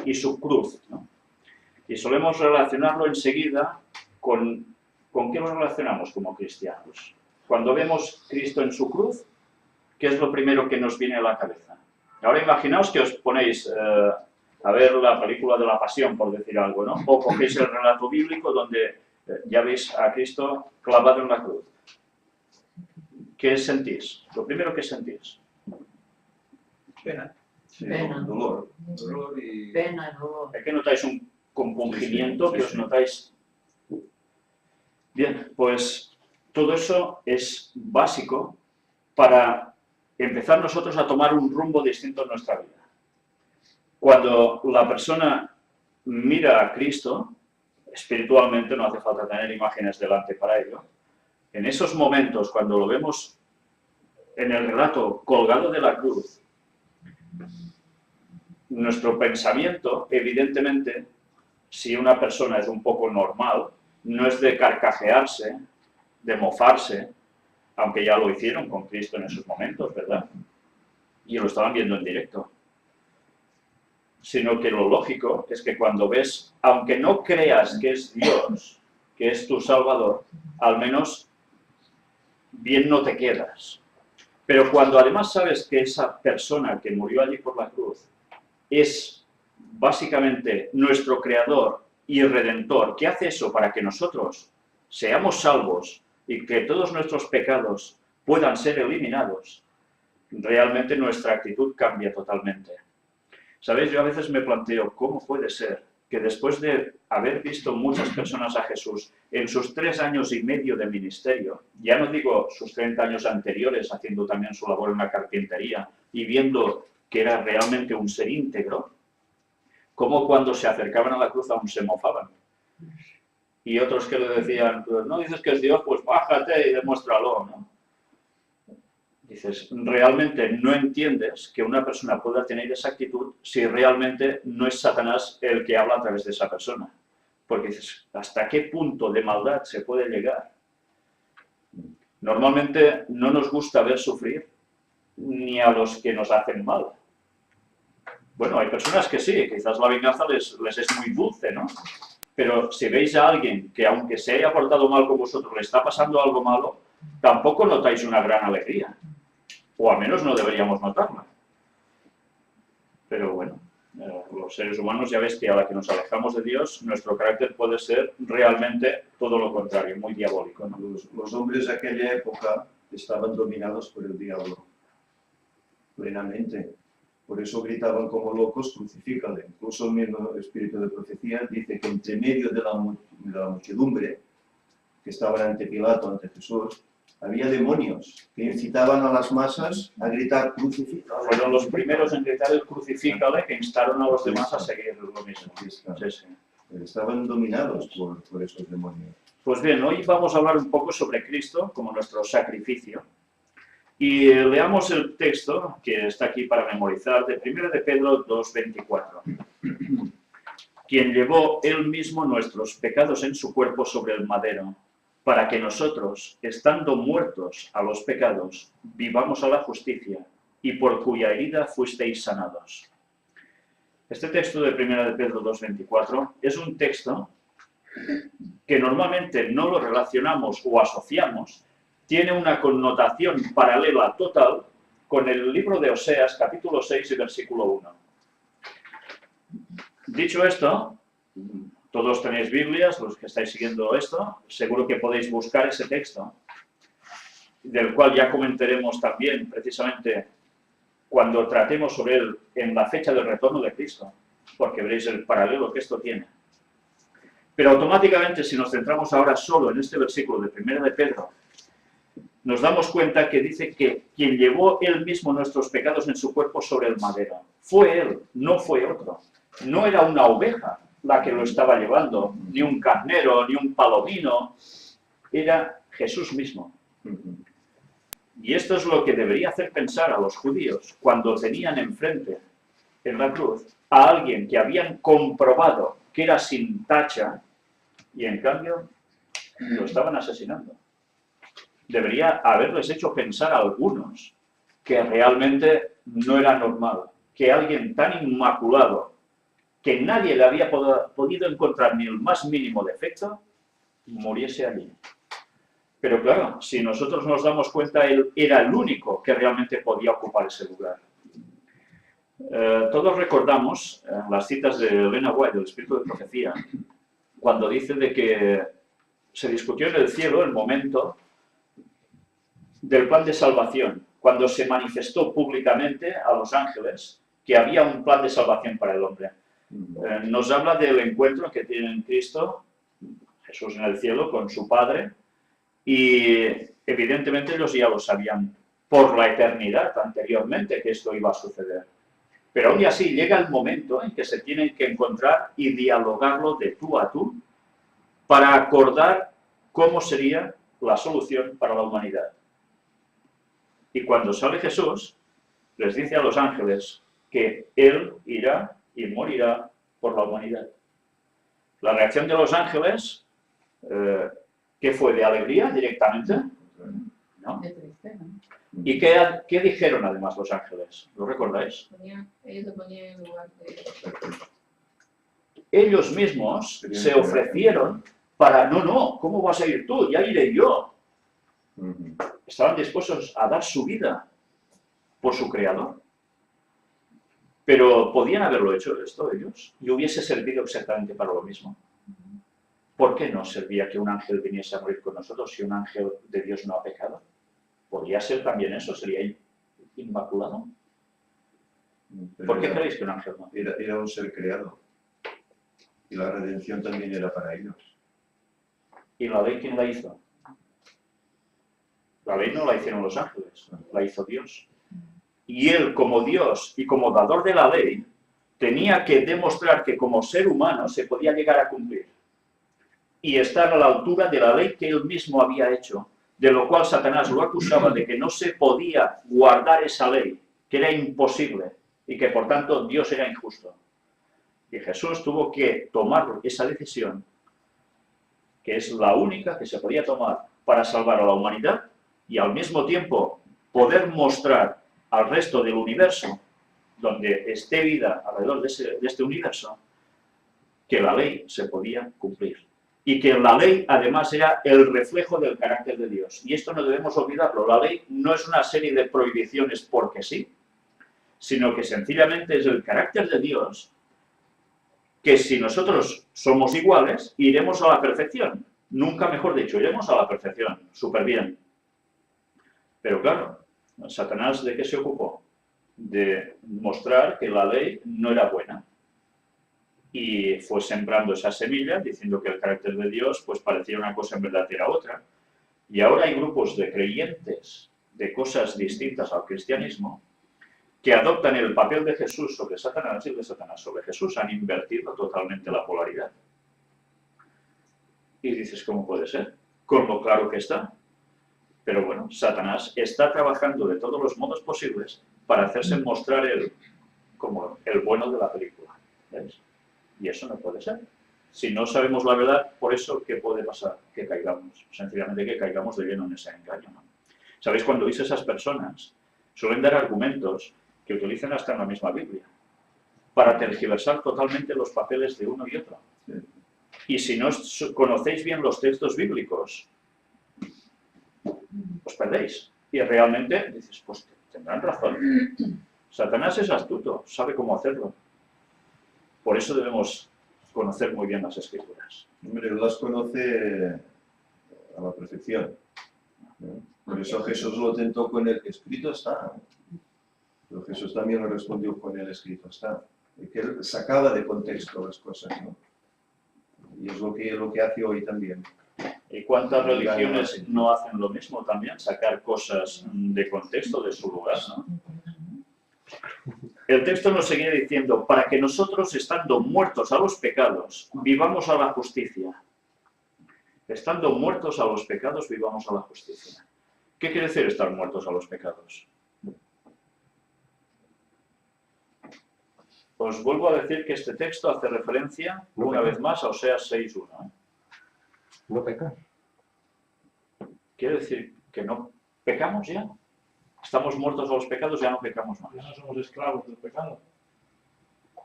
y su cruz, ¿no? Y solemos relacionarlo enseguida con qué lo relacionamos como cristianos. Cuando vemos Cristo en su cruz, ¿qué es lo primero que nos viene a la cabeza? Ahora imaginaos que os ponéis a ver la película de la Pasión, por decir algo, ¿no? O cogéis el relato bíblico donde ya veis a Cristo clavado en la cruz. ¿Qué sentís? Lo primero que sentís. Pena. Sí, Pena. dolor. Dolor y... Pena, dolor. ¿Es que notáis un compungimiento? Sí, ¿Que sí. os notáis? Bien, pues todo eso es básico para empezar nosotros a tomar un rumbo distinto en nuestra vida. Cuando la persona mira a Cristo, espiritualmente, no hace falta tener imágenes delante para ello, en esos momentos, cuando lo vemos en el relato colgado de la cruz, nuestro pensamiento, evidentemente, si una persona es un poco normal, no es de carcajearse, de mofarse, aunque ya lo hicieron con Cristo en esos momentos, ¿verdad? Y lo estaban viendo en directo. Sino que lo lógico es que cuando ves, aunque no creas que es Dios, que es tu Salvador, al menos bien no te quedas. Pero cuando además sabes que esa persona que murió allí por la cruz es básicamente nuestro Creador y Redentor, que hace eso para que nosotros seamos salvos y que todos nuestros pecados puedan ser eliminados, realmente nuestra actitud cambia totalmente. ¿Sabéis? Yo a veces me planteo, ¿cómo puede ser que después de haber visto muchas personas a Jesús en sus 3 años y medio de ministerio, ya no digo sus 30 años anteriores haciendo también su labor en la carpintería y viendo que era realmente un ser íntegro, cómo cuando se acercaban a la cruz aún se mofaban? Y otros que le decían, pues no dices que es Dios, pues bájate y demuéstralo, ¿no? Dices, realmente no entiendes que una persona pueda tener esa actitud si realmente no es Satanás el que habla a través de esa persona. Porque dices, ¿hasta qué punto de maldad se puede llegar? Normalmente no nos gusta ver sufrir ni a los que nos hacen mal. Bueno, hay personas que sí, quizás la venganza les es muy dulce, ¿no? Pero si veis a alguien que aunque se haya portado mal con vosotros, le está pasando algo malo, tampoco notáis una gran alegría. O al menos no deberíamos notarla. Pero bueno, los seres humanos ya ves que a la que nos alejamos de Dios, nuestro carácter puede ser realmente todo lo contrario, muy diabólico, ¿no? Los hombres de aquella época estaban dominados por el diablo, plenamente. Por eso gritaban como locos, crucifícale. Incluso el mismo espíritu de profecía dice que entre medio de la muchedumbre que estaban ante Pilato, ante Jesús, había demonios que incitaban a las masas a gritar crucifícale. Fueron los primeros en gritar el crucifícale que instaron a los demás a seguir lo mismo. Sí, sí. Estaban dominados por esos demonios. Pues bien, hoy vamos a hablar un poco sobre Cristo como nuestro sacrificio. Y leamos el texto que está aquí para memorizar de 1 de Pedro 2:24. Quien llevó él mismo nuestros pecados en su cuerpo sobre el madero, para que nosotros, estando muertos a los pecados, vivamos a la justicia, y por cuya herida fuisteis sanados. Este texto de 1 de Pedro 2:24 es un texto que normalmente no lo relacionamos o asociamos, tiene una connotación paralela total con el libro de Oseas, capítulo 6 y versículo 1. Dicho esto, todos tenéis Biblias, los que estáis siguiendo esto, seguro que podéis buscar ese texto, del cual ya comentaremos también, precisamente, cuando tratemos sobre él en la fecha del retorno de Cristo, porque veréis el paralelo que esto tiene. Pero automáticamente, si nos centramos ahora solo en este versículo de 1 de Pedro, nos damos cuenta que dice que quien llevó él mismo nuestros pecados en su cuerpo sobre el madero, fue él, no fue otro. No era una oveja la que lo estaba llevando, ni un carnero, ni un palomino, era Jesús mismo. Y esto es lo que debería hacer pensar a los judíos cuando tenían enfrente, en la cruz, a alguien que habían comprobado que era sin tacha, y en cambio lo estaban asesinando. Debería haberles hecho pensar a algunos que realmente no era normal que alguien tan inmaculado que nadie le había podido encontrar ni el más mínimo defecto, muriese allí. Pero claro, si nosotros nos damos cuenta, él era el único que realmente podía ocupar ese lugar. Todos recordamos las citas de Elena White, del Espíritu de Profecía, cuando dice de que se discutió en el cielo el momento del plan de salvación, cuando se manifestó públicamente a los ángeles que había un plan de salvación para el hombre. Nos habla del encuentro que tiene Cristo, Jesús en el cielo, con su Padre, y evidentemente ellos ya lo sabían por la eternidad anteriormente que esto iba a suceder. Pero aún así llega el momento en que se tienen que encontrar y dialogarlo de tú a tú para acordar cómo sería la solución para la humanidad. Y cuando sale Jesús, les dice a los ángeles que Él irá y morirá por la humanidad. La reacción de los ángeles, ¿qué fue? ¿De alegría directamente? ¿No? De triste, ¿no? ¿Y qué dijeron además los ángeles? ¿Lo recordáis? Ellos se ponían en lugar de... Ellos mismos se ofrecieron para, no, ¿cómo vas a ir tú? Ya iré yo. Estaban dispuestos a dar su vida por su Creador. Pero podían haberlo hecho esto ellos y hubiese servido exactamente para lo mismo. ¿Por qué no servía que un ángel viniese a morir con nosotros si un ángel de Dios no ha pecado? ¿Podría ser también eso? ¿Sería inmaculado? ¿Por qué creéis que un ángel no? Era un ser creado. Y la redención también era para ellos. ¿Y la ley quién la hizo? La ley no la hicieron los ángeles, la hizo Dios. Y él, como Dios y como dador de la ley, tenía que demostrar que como ser humano se podía llegar a cumplir. Y estar a la altura de la ley que él mismo había hecho, de lo cual Satanás lo acusaba de que no se podía guardar esa ley, que era imposible y que por tanto Dios era injusto. Y Jesús tuvo que tomar esa decisión, que es la única que se podía tomar para salvar a la humanidad y al mismo tiempo poder mostrar al resto del universo, donde esté vida alrededor de este universo, que la ley se podía cumplir. Y que la ley, además, era el reflejo del carácter de Dios. Y esto no debemos olvidarlo. La ley no es una serie de prohibiciones porque sí, sino que sencillamente es el carácter de Dios, que si nosotros somos iguales, iremos a la perfección. Nunca mejor dicho, iremos a la perfección. Súper bien. Pero claro, Satanás, ¿de qué se ocupó? De mostrar que la ley no era buena. Y fue sembrando esa semilla, diciendo que el carácter de Dios pues parecía una cosa, en verdad era otra. Y ahora hay grupos de creyentes de cosas distintas al cristianismo que adoptan el papel de Jesús sobre Satanás y el de Satanás sobre Jesús. Han invertido totalmente la polaridad. Y dices, ¿cómo puede ser? Con lo claro que está. Pero bueno, Satanás está trabajando de todos los modos posibles para hacerse mostrar él como el bueno de la película. ¿Veis? Y eso no puede ser. Si no sabemos la verdad, por eso, ¿qué puede pasar? Que caigamos. Sencillamente que caigamos de lleno en ese engaño, ¿no? ¿Sabéis? Cuando oís esas personas, suelen dar argumentos que utilizan hasta en la misma Biblia para tergiversar totalmente los papeles de uno y otro. Y si no conocéis bien los textos bíblicos, os perdéis. Y realmente dices, pues tendrán razón. Satanás es astuto, sabe cómo hacerlo. Por eso debemos conocer muy bien las Escrituras. Hombre, las conoce a la perfección, ¿no? Por eso Jesús lo tentó con el escrito está. Pero Jesús también lo respondió con el escrito está. Y que él sacaba de contexto las cosas, ¿no? Y es lo que hace hoy también. ¿Y cuántas religiones no hacen lo mismo también? Sacar cosas de contexto, de su lugar, ¿no? El texto nos seguía diciendo, para que nosotros, estando muertos a los pecados, vivamos a la justicia. Estando muertos a los pecados, vivamos a la justicia. ¿Qué quiere decir estar muertos a los pecados? Os vuelvo a decir que este texto hace referencia, una vez más, a Oseas 6.1. No pecar. Quiere decir que no pecamos ya. Estamos muertos a los pecados, ya no pecamos más. Ya no somos esclavos del pecado.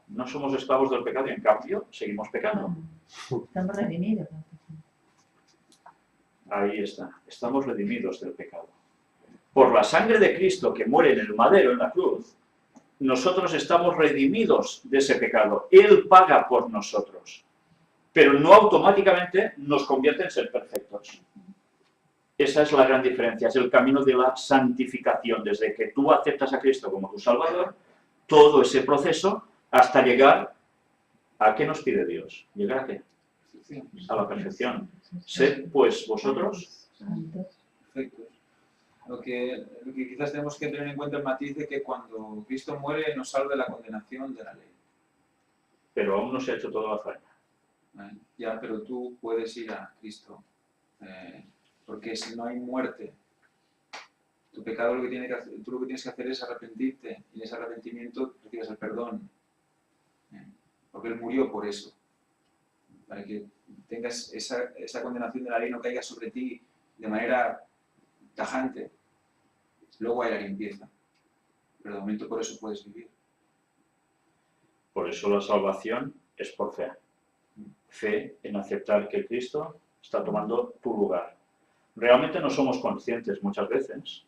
No somos esclavos del pecado y en cambio seguimos pecando. Estamos redimidos. Ahí está, estamos redimidos del pecado. Por la sangre de Cristo que muere en el madero, en la cruz, nosotros estamos redimidos de ese pecado. Él paga por nosotros, pero no automáticamente nos convierte en ser perfectos. Esa es la gran diferencia, es el camino de la santificación. Desde que tú aceptas a Cristo como tu Salvador, todo ese proceso hasta llegar a ¿qué nos pide Dios? ¿Llegar a qué? A la perfección. Sed pues vosotros Perfectos. Lo que quizás tenemos que tener en cuenta el matiz de que cuando Cristo muere nos salva de la condenación de la ley. pero aún no se ha hecho toda la faena. ¿Vale? Ya, pero tú puedes ir a Cristo. Porque si no hay muerte, tu pecado tú lo que tienes que hacer es arrepentirte. Y en ese arrepentimiento recibes el perdón. Porque Él murió por eso. Para que tengas esa condenación de la ley no caiga sobre ti de manera tajante. Luego hay la limpieza. Pero de momento por eso puedes vivir. Por eso la salvación es por fe. Fe en aceptar que Cristo está tomando tu lugar. Realmente no somos conscientes muchas veces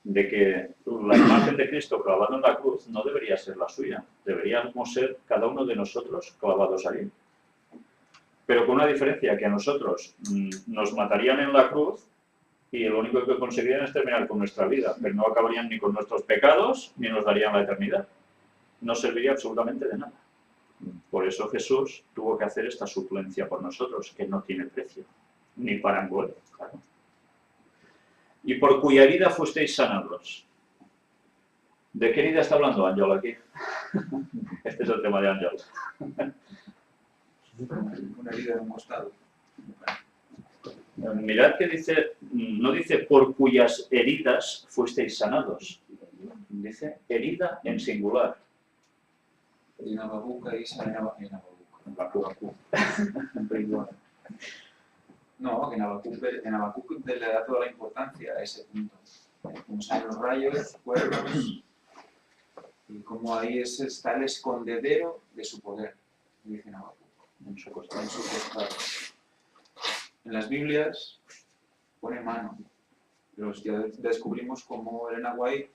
de que la imagen de Cristo clavado en la cruz no debería ser la suya. Deberíamos ser cada uno de nosotros clavados allí. Pero con una diferencia, que a nosotros nos matarían en la cruz y lo único que conseguirían es terminar con nuestra vida, pero no acabarían ni con nuestros pecados ni nos darían la eternidad. No serviría absolutamente de nada. Por eso Jesús tuvo que hacer esta suplencia por nosotros, que no tiene precio, ni parangón, claro. Y por cuya herida fuisteis sanados. ¿De qué herida está hablando Ángel aquí? Este es el tema de Ángel. Una herida de un costado. Mirad que dice, no dice por cuyas heridas fuisteis sanados. Dice herida en singular. Y en Habacuc dice en Habacuc. No, que en Habacuc le da toda la importancia a ese punto. Como salen los rayos, cuernos, y como ahí está el escondedero de su poder, dice en Habacuc, en su costado. En las Biblias pone mano. Ya descubrimos cómo Elena White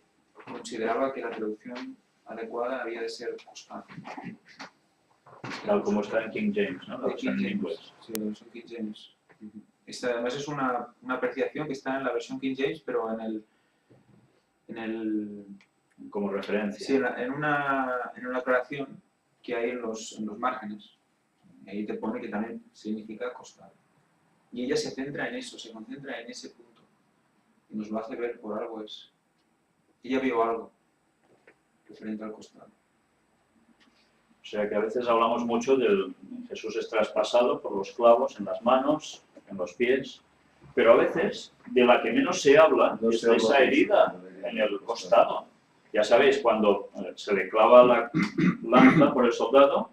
consideraba que la traducción adecuada había de ser costado. Tal como está en King James, ¿no? La De King versión en James. inglés. Sí, la versión King James. Esta además es una apreciación que está en la versión King James, pero Como referencia. sí, en una aclaración que hay en los márgenes. Y ahí te pone que también significa costado. Y ella se centra en eso, se concentra en ese punto. Y nos lo hace ver por algo es. Ella vio algo referente al costado. O sea que a veces hablamos mucho del Jesús es traspasado por los clavos en las manos, en los pies, pero a veces de la que menos se habla es de esa herida en el costado. Ya sabéis, cuando se le clava la lanza por el soldado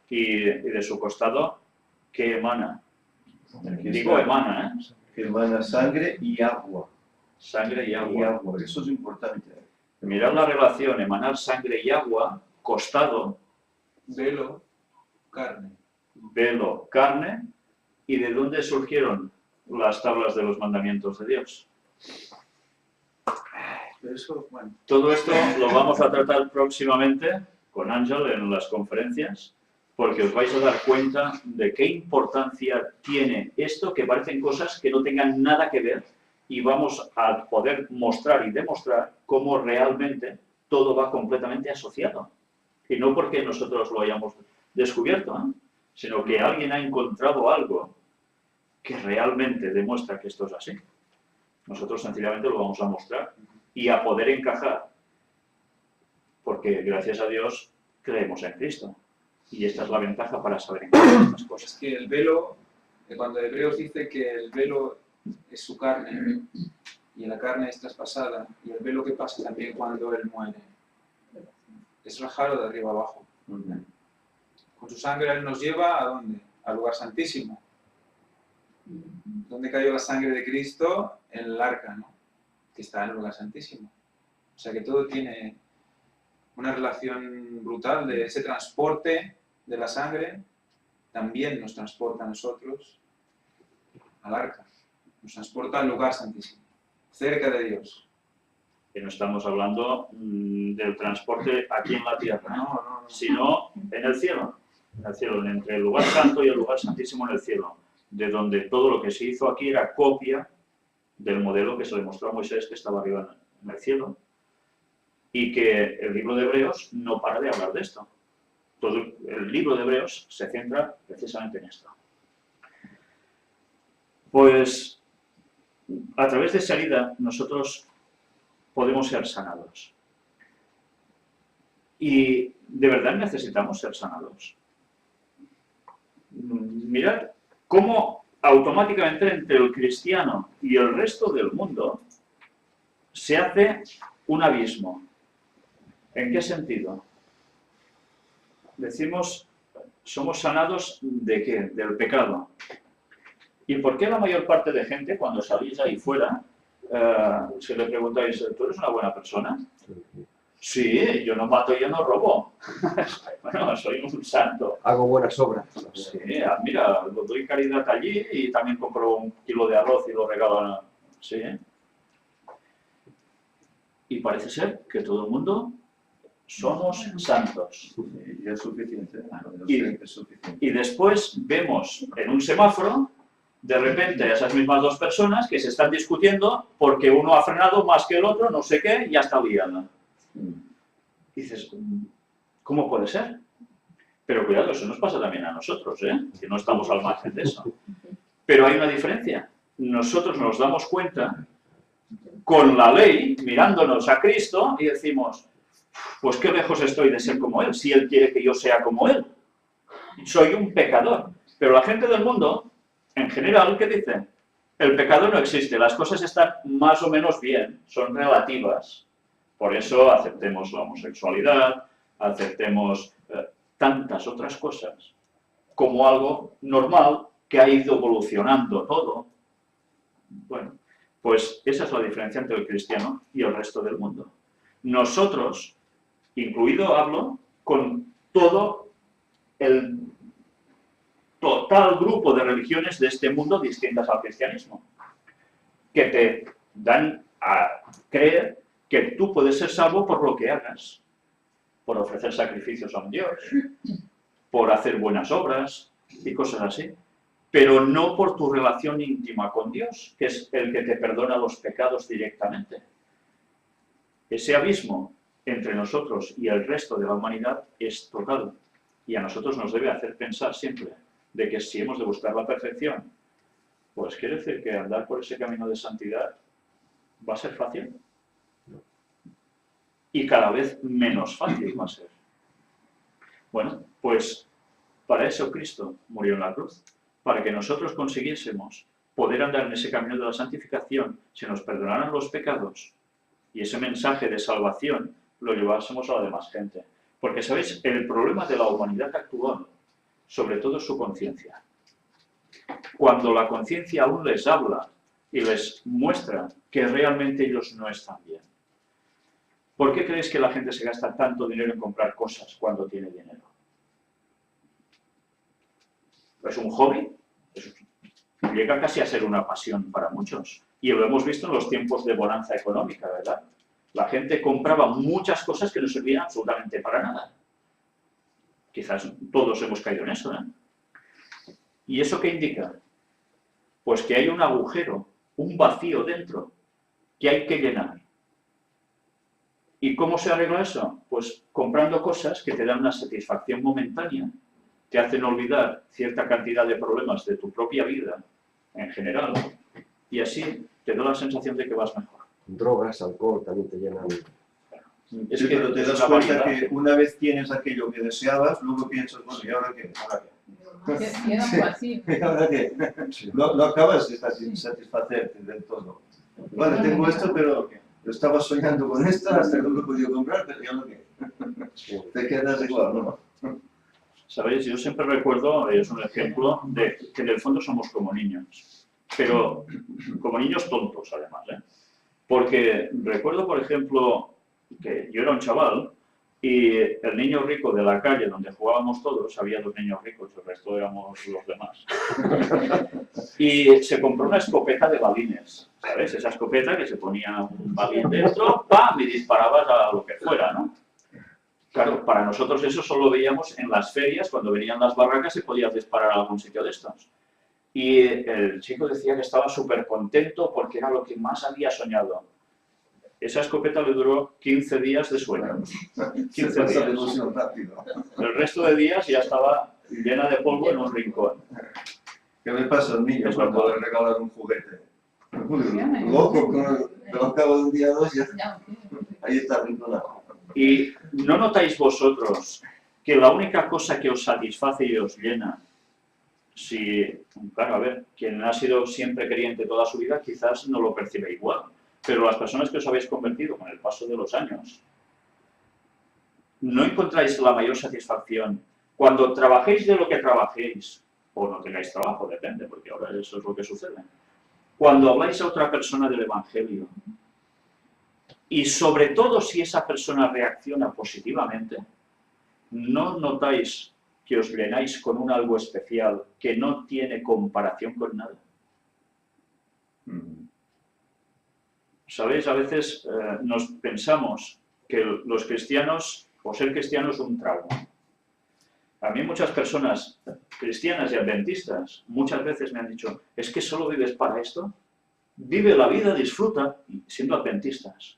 y de su costado, ¿qué emana? Digo emana, ¿eh? Que emana sangre y agua. Sangre y Y agua. agua, eso es importante. Mirad la relación, emanar sangre y agua, costado, Velo, carne. velo, carne, ¿y de dónde surgieron las tablas de los mandamientos de Dios? Pero eso, bueno, Todo esto lo vamos a tratar próximamente con Ángel en las conferencias, porque os vais a dar cuenta de qué importancia tiene esto, que parecen cosas que no tengan nada que ver, y vamos a poder mostrar y demostrar cómo realmente todo va completamente asociado. Y no porque nosotros lo hayamos descubierto, ¿eh? Sino que alguien ha encontrado algo que realmente demuestra que esto es así. Nosotros sencillamente lo vamos a mostrar y a poder encajar, porque gracias a Dios creemos en Cristo. Y esta es la ventaja para saber encajar estas es cosas. que el velo, cuando Hebreos dice que el velo es su carne y la carne es traspasada, y el velo que pasa también cuando él muere, es rajarlo de arriba abajo. Con su sangre él nos lleva ¿a dónde? Al lugar santísimo. ¿Dónde cayó la sangre de Cristo? En el arca, ¿no? Que está en el lugar santísimo. O sea que todo tiene... una relación brutal de ese transporte de la sangre, también nos transporta a nosotros al arca, nos transporta al lugar santísimo, cerca de Dios. Que no estamos hablando del transporte aquí en la tierra, No. sino en el cielo, entre el lugar santo y el lugar santísimo en el cielo, de donde todo lo que se hizo aquí era copia del modelo que se le mostró a Moisés que estaba arriba en el cielo, y que el libro de Hebreos no para de hablar de esto. Todo el libro de Hebreos se centra precisamente en esto. Pues a través de esa herida nosotros podemos ser sanados. Y de verdad necesitamos ser sanados. Mirad cómo automáticamente entre el cristiano y el resto del mundo se hace un abismo. ¿En qué sentido? Decimos, somos sanados ¿de qué? Del pecado. ¿Y por qué la mayor parte de gente, cuando salís ahí fuera, si le preguntáis, ¿tú eres una buena persona? Sí, yo no mato, yo no robo. Bueno, soy un santo. Hago buenas obras. Sí, mira, doy caridad allí y también compro un kilo de arroz y lo regalo a... Sí. Y parece ser que todo el mundo somos santos. Y es suficiente. Es suficiente. Y después vemos en un semáforo, de repente, a esas mismas dos personas que se están discutiendo porque uno ha frenado más que el otro, no sé qué, y ya está liada. Y dices, ¿cómo puede ser? Pero cuidado, eso nos pasa también a nosotros, que no estamos al margen de eso. Pero hay una diferencia. Nosotros nos damos cuenta con la ley, mirándonos a Cristo, y decimos, pues qué lejos estoy de ser como Él, si Él quiere que yo sea como Él. Soy un pecador. Pero la gente del mundo, en general, ¿qué dice? El pecado no existe, las cosas están más o menos bien, son relativas. Por eso aceptemos la homosexualidad, aceptemos tantas otras cosas como algo normal que ha ido evolucionando todo. Bueno, pues esa es la diferencia entre el cristiano y el resto del mundo. Nosotros, incluido hablo, con todo el total grupo de religiones de este mundo distintas al cristianismo, que te dan a creer que tú puedes ser salvo por lo que hagas, por ofrecer sacrificios a un Dios, por hacer buenas obras y cosas así, pero no por tu relación íntima con Dios, que es el que te perdona los pecados directamente. Ese abismo entre nosotros y el resto de la humanidad es total, y a nosotros nos debe hacer pensar siempre de que si hemos de buscar la perfección, pues quiere decir que andar por ese camino de santidad va a ser fácil. Y cada vez menos fácil va a ser. Bueno, pues para eso Cristo murió en la cruz, para que nosotros consiguiésemos poder andar en ese camino de la santificación, se nos perdonaran los pecados y ese mensaje de salvación lo llevásemos a la demás gente. Porque, ¿sabéis? El problema de la humanidad actual, sobre todo es su conciencia. Cuando la conciencia aún les habla y les muestra que realmente ellos no están bien. ¿Por qué creéis que la gente se gasta tanto dinero en comprar cosas cuando tiene dinero? ¿Es un hobby? Llega casi a ser una pasión para muchos. Y lo hemos visto en los tiempos de bonanza económica, ¿verdad? La gente compraba muchas cosas que no servían absolutamente para nada. Quizás todos hemos caído en eso, ¿eh? ¿Y eso qué indica? Pues que hay un agujero, un vacío dentro, que hay que llenar. ¿Y cómo se arregla eso? Pues comprando cosas que te dan una satisfacción momentánea, te hacen olvidar cierta cantidad de problemas de tu propia vida, en general, y así te da la sensación de que vas mejor. Drogas, alcohol, también te llenan. Es Sí, que pero te es das una cuenta variedad. que una vez tienes aquello que deseabas, luego piensas, bueno, ¿y ahora qué? ¿Ahora qué? Queda un vacío. ¿Y ahora qué? No acabas de satisfacerte del todo. Vale, tengo esto, pero estaba soñando con esta hasta que no lo he podido comprar, pero ¿y ahora qué? Te quedas igual, ¿no? ¿Sabéis? Yo siempre recuerdo, es un ejemplo, de que en el fondo somos como niños, pero como niños tontos además, ¿eh? Porque recuerdo, por ejemplo, que yo era un chaval Y el niño rico de la calle donde jugábamos todos, había 2 niños ricos, el resto éramos los demás. Y se compró una escopeta de balines, ¿sabes? Esa escopeta que se ponía un balín dentro, ¡pam! Y disparabas a lo que fuera, ¿no? Claro, para nosotros eso solo lo veíamos en las ferias, cuando venían las barracas se podía disparar a algún sitio de estos. Y el chico decía que estaba súper contento porque era lo que más había soñado. Esa escopeta le duró 15 días de sueño. 15 Se pasa de días. ilusión rápido. El resto de días ya estaba llena de polvo en un rincón. ¿Qué me pasa al niño Es cuando verdad. le regalan un juguete? Loco, pero al cabo de un día o dos ya Ya, ahí está rinconado. Y ¿no notáis vosotros que la única cosa que os satisface y os llena, si, claro, a ver, quien ha sido siempre creyente toda su vida quizás no lo percibe igual, pero las personas que os habéis convertido con el paso de los años, ¿no encontráis la mayor satisfacción cuando trabajéis de lo que trabajéis, o no tengáis trabajo, depende, porque ahora eso es lo que sucede, cuando habláis a otra persona del Evangelio, y sobre todo si esa persona reacciona positivamente, ¿no notáis que os llenáis con un algo especial que no tiene comparación con nada? ¿Sabéis? A veces nos pensamos que los cristianos, o ser cristiano es un trauma. A mí muchas personas cristianas y adventistas muchas veces me han dicho, ¿es que solo vives para esto? Vive la vida, disfruta, siendo adventistas.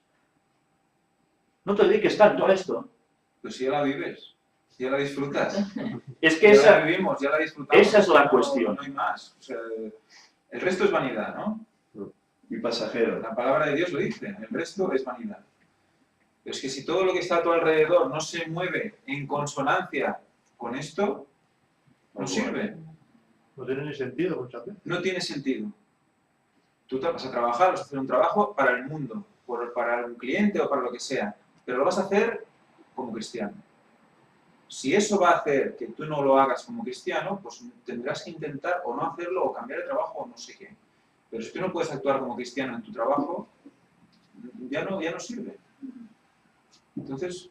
No te dediques tanto a esto. Pues si ya la vives, si ya la disfrutas. Es que Ya la esa, vivimos, ya la disfrutamos. esa es la no- cuestión. No hay más. O sea, el resto es vanidad, ¿no? Y pasajero. La palabra de Dios lo dice, el resto es vanidad. Pero es que si todo lo que está a tu alrededor no se mueve en consonancia con esto, no sirve. No tiene ni sentido muchas veces. No tiene sentido. Tú te vas a trabajar, vas a hacer un trabajo para el mundo, para un cliente o para lo que sea, pero lo vas a hacer como cristiano. Si eso va a hacer que tú no lo hagas como cristiano, pues tendrás que intentar o no hacerlo, o cambiar de trabajo, o no sé qué. Pero si tú no puedes actuar como cristiano en tu trabajo, ya no sirve. Entonces,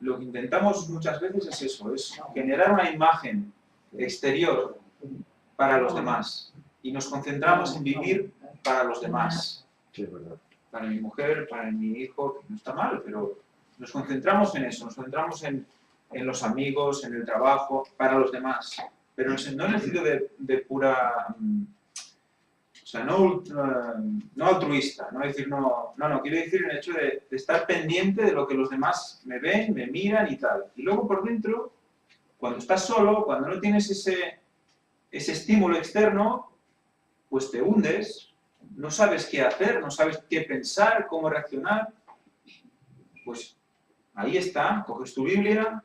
lo que intentamos muchas veces es eso, es generar una imagen exterior para los demás. Y nos concentramos en vivir para los demás. Sí, es verdad. Para mi mujer, para mi hijo, que no está mal, pero nos concentramos en eso, nos concentramos en los amigos, en el trabajo, para los demás. Pero no en el sentido de pura... O sea, no altruista, no decir, no, quiero decir en el hecho de estar pendiente de lo que los demás me ven, me miran y tal. Y luego por dentro, cuando estás solo, cuando no tienes ese estímulo externo, pues te hundes, no sabes qué hacer, no sabes qué pensar, cómo reaccionar. Pues ahí está, coges tu Biblia,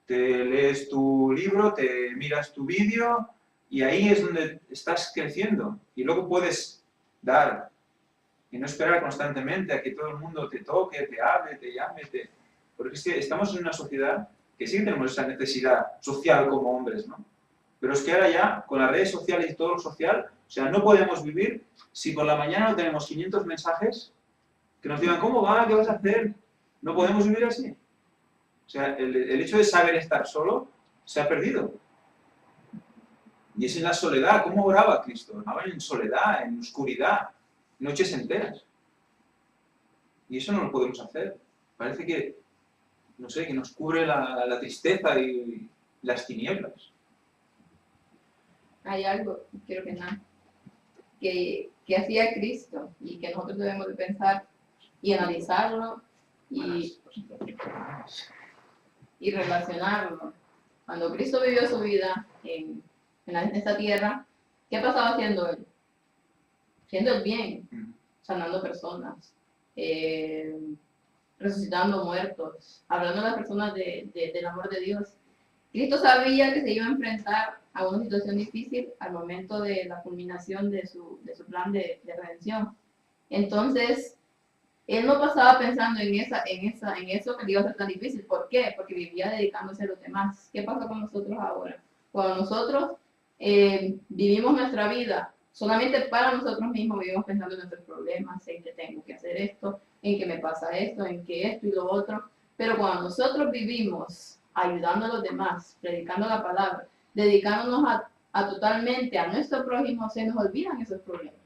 te lees tu libro, te miras tu vídeo y ahí es donde estás creciendo. Y luego puedes dar y no esperar constantemente a que todo el mundo te toque, te hable, te llame. Porque es que estamos en una sociedad que sí tenemos esa necesidad social como hombres, ¿no? Pero es que ahora ya, con las redes sociales y todo lo social, o sea, no podemos vivir si por la mañana no tenemos 500 mensajes que nos digan, ¿cómo va? ¿Qué vas a hacer? No podemos vivir así. O sea, el hecho de saber estar solo se ha perdido. Y es en la soledad. ¿Cómo oraba Cristo? Oraba en soledad, en oscuridad, noches enteras. Y eso no lo podemos hacer. Parece que, no sé, que nos cubre la tristeza y las tinieblas. Hay algo, quiero que nada, que hacía Cristo y que nosotros debemos de pensar y analizarlo y relacionarlo. Cuando Cristo vivió su vida en esta tierra, ¿qué pasaba haciendo Él? Haciendo el bien, sanando personas, resucitando muertos, hablando a las personas del amor de Dios. Cristo sabía que se iba a enfrentar a una situación difícil al momento de la culminación de su plan de redención. Entonces, él no pasaba pensando en eso que le iba a ser tan difícil. ¿Por qué? Porque vivía dedicándose a los demás. ¿Qué pasa con nosotros ahora? Cuando nosotros vivimos nuestra vida solamente para nosotros mismos, vivimos pensando en nuestros problemas, en que tengo que hacer esto, en que me pasa esto, en que esto y lo otro, Pero cuando nosotros vivimos ayudando a los demás, predicando la palabra, dedicándonos a totalmente a nuestro prójimo, se nos olvidan esos problemas.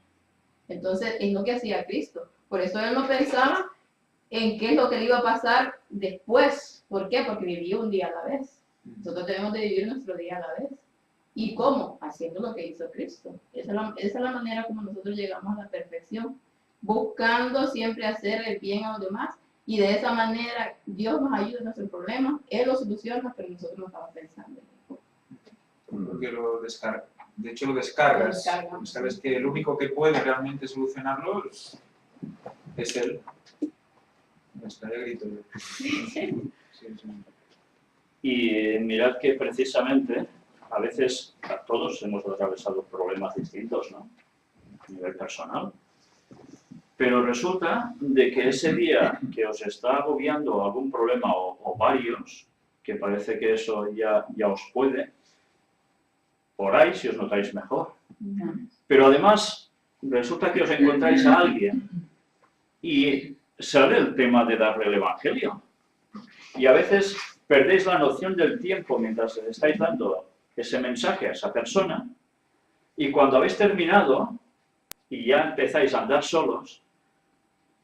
Entonces, es lo que hacía Cristo. Por eso él no pensaba en qué es lo que le iba a pasar después. ¿Por qué? Porque vivía un día a la vez. Nosotros debemos de vivir nuestro día a la vez. ¿Y cómo? Haciendo lo que hizo Cristo. Esa es la manera como nosotros llegamos a la perfección. Buscando siempre hacer el bien a los demás. Y de esa manera Dios nos ayuda en nuestros problemas. Él lo soluciona, pero nosotros no estamos pensando. Porque lo descarga. De hecho, lo descargas. Porque sabes que el único que puede realmente solucionarlo es Él. Me estaría grito yo. Sí. Y mirad que precisamente, a veces todos hemos atravesado problemas distintos, ¿no? A nivel personal. Pero resulta de que ese día que os está agobiando algún problema o varios, que parece que eso ya os puede, oráis y os notáis mejor. Pero además, resulta que os encontráis a alguien y sale el tema de darle el Evangelio. Y a veces perdéis la noción del tiempo mientras le estáis dando ese mensaje a esa persona, y cuando habéis terminado y ya empezáis a andar solos,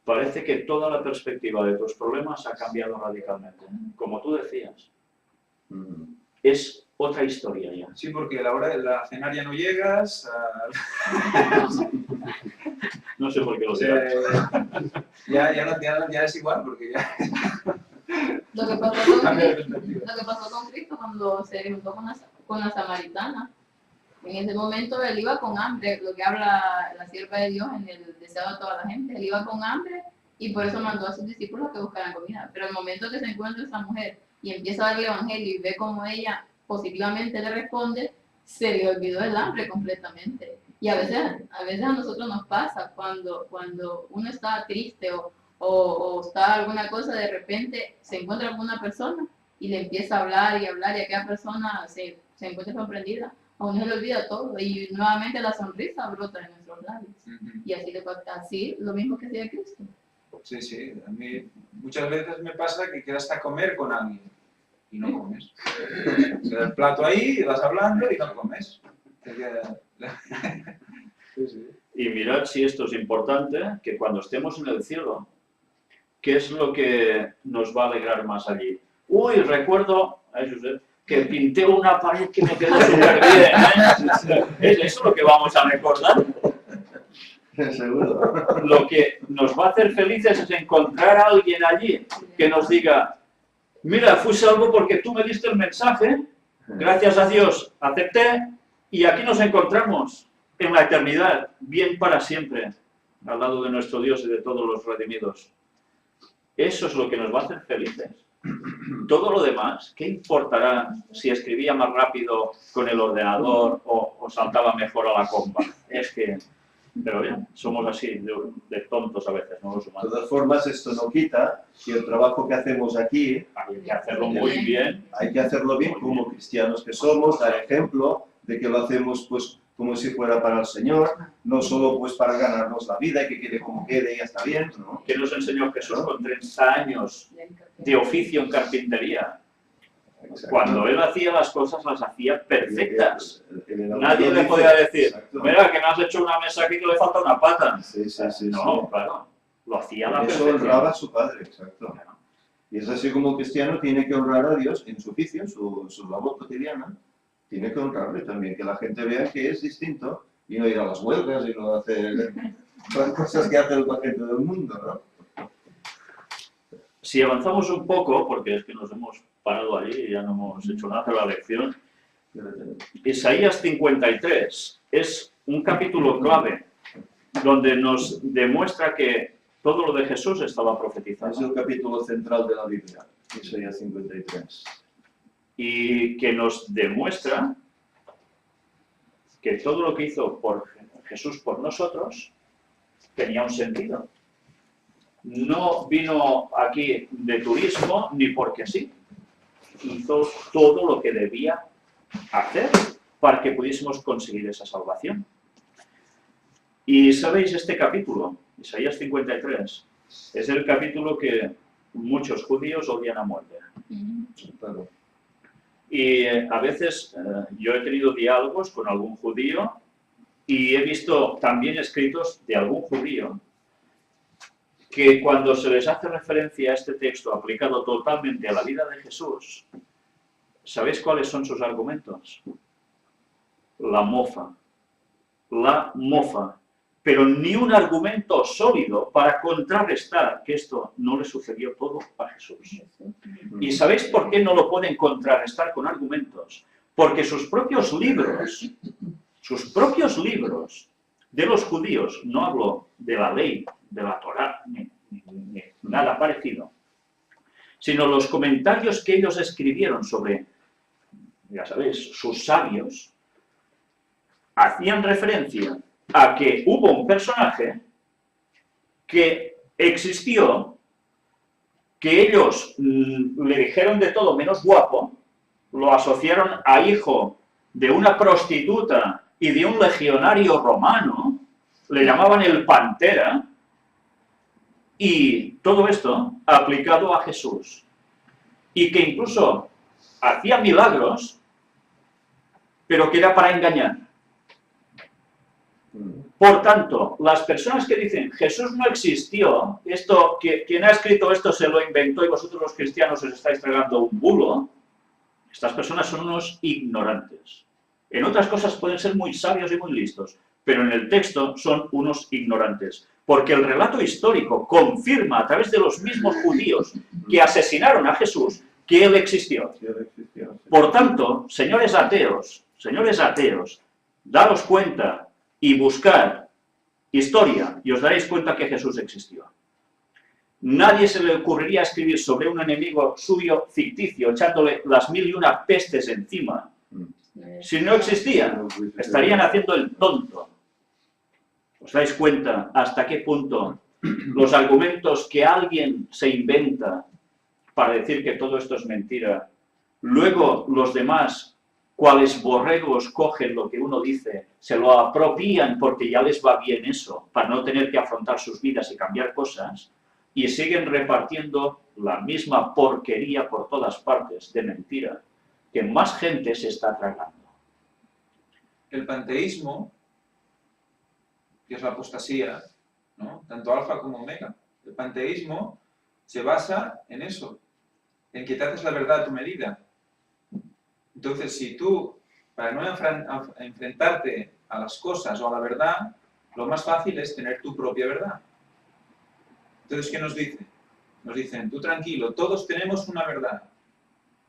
parece que toda la perspectiva de tus problemas ha cambiado radicalmente. Como tú decías, es otra historia ya. Sí, porque a la hora de la cenar ya no llegas. No sé por qué lo dirás. Ya es igual, porque ya. Lo que pasó con Cristo cuando se juntó con la samaritana. En ese momento él iba con hambre, lo que habla la sierva de Dios en el deseo de toda la gente. Él iba con hambre y por eso mandó a sus discípulos que buscaran comida. Pero el momento que se encuentra esa mujer y empieza a darle el evangelio y ve cómo ella positivamente le responde, se le olvidó el hambre completamente. Y a veces a nosotros nos pasa cuando uno está triste o está alguna cosa, de repente se encuentra con una persona y le empieza a hablar y aquella persona se encuentra sorprendida. A uno se le olvida todo y nuevamente la sonrisa brota en nuestros labios. Y así lo mismo que hacía Cristo. Sí, a mí muchas veces me pasa que quieres hasta comer con alguien y no comes. Queda el plato ahí, vas hablando y no comes. Y mirad si esto es importante, que cuando estemos en el cielo, ¿qué es lo que nos va a alegrar más allí? Uy, recuerdo, Josep, que pinté una pared que me quedó súper bien, ¿eh? ¿Es eso lo que vamos a recordar? Seguro. Lo que nos va a hacer felices es encontrar a alguien allí que nos diga: mira, fui salvo porque tú me diste el mensaje, gracias a Dios acepté, y aquí nos encontramos en la eternidad, bien para siempre, al lado de nuestro Dios y de todos los redimidos. Eso es lo que nos va a hacer felices. Todo lo demás, ¿qué importará si escribía más rápido con el ordenador o saltaba mejor a la comba? Es que, pero bien, somos así, de tontos a veces, ¿no? Los De humanos. todas formas, esto no quita que el trabajo que hacemos aquí Hay que hacerlo muy bien. hay que hacerlo bien como cristianos que somos, dar ejemplo de que lo hacemos pues como si fuera para el Señor, no solo pues para ganarnos la vida y que quede como quede y ya está bien, ¿no? ¿Qué nos enseñó Jesús con 30 años de oficio en carpintería? Exacto. Cuando él hacía las cosas, las hacía perfectas. El Nadie le dice- podía decir: Exacto. mira, que me has hecho una mesa aquí que le falta una pata. Sí. No, claro, lo hacía a la Eso perfección. honraba a su padre, exacto. Y es así como el cristiano tiene que honrar a Dios en su oficio, en su labor cotidiana. Tiene que honrarle también, que la gente vea que es distinto y no ir a las huelgas y no hacer las cosas que hace la gente del mundo, ¿no? Si avanzamos un poco, porque es que nos hemos parado allí y ya no hemos hecho nada de la lección, Isaías 53 es un capítulo clave donde nos demuestra que todo lo de Jesús estaba profetizado. Es el capítulo central de la Biblia, Isaías 53. Y que nos demuestra que todo lo que hizo por Jesús por nosotros tenía un sentido. No vino aquí de turismo ni porque sí. Hizo todo lo que debía hacer para que pudiésemos conseguir esa salvación. Y sabéis, este capítulo, Isaías 53, es el capítulo que muchos judíos odian a muerte. Claro. Y a veces yo he tenido diálogos con algún judío y he visto también escritos de algún judío que cuando se les hace referencia a este texto aplicado totalmente a la vida de Jesús, ¿sabéis cuáles son sus argumentos? La mofa. La mofa. Pero ni un argumento sólido para contrarrestar que esto no le sucedió todo a Jesús. ¿Y sabéis por qué no lo pueden contrarrestar con argumentos? Porque sus propios libros de los judíos, no hablo de la ley, de la Torá, ni nada parecido, sino los comentarios que ellos escribieron sobre, ya sabéis, sus sabios, hacían referencia a que hubo un personaje que existió, que ellos le dijeron de todo menos guapo, lo asociaron a hijo de una prostituta y de un legionario romano, le llamaban el Pantera, y todo esto aplicado a Jesús. Y que incluso hacía milagros, pero que era para engañar. Por tanto, las personas que dicen Jesús no existió, esto, quien ha escrito esto se lo inventó y vosotros los cristianos os estáis tragando un bulo, estas personas son unos ignorantes. En otras cosas pueden ser muy sabios y muy listos, pero en el texto son unos ignorantes. Porque el relato histórico confirma a través de los mismos judíos que asesinaron a Jesús que Él existió. Por tanto, señores ateos, daros cuenta y buscar historia y os daréis cuenta que Jesús existió. Nadie se le ocurriría escribir sobre un enemigo suyo ficticio, echándole las 1001 pestes encima. Si no existía, estarían haciendo el tonto. ¿Os dais cuenta hasta qué punto los argumentos que alguien se inventa para decir que todo esto es mentira, luego los demás, cuales borregos, cogen lo que uno dice, se lo apropian porque ya les va bien eso, para no tener que afrontar sus vidas y cambiar cosas, y siguen repartiendo la misma porquería por todas partes de mentira, que más gente se está tragando? El panteísmo, que es la apostasía, ¿no? Tanto alfa como omega. El panteísmo se basa en eso, en que te haces la verdad a tu medida. Entonces, si tú, para no enfrentarte a las cosas o a la verdad, lo más fácil es tener tu propia verdad. Entonces, ¿qué nos dice? Nos dicen, tú tranquilo, todos tenemos una verdad.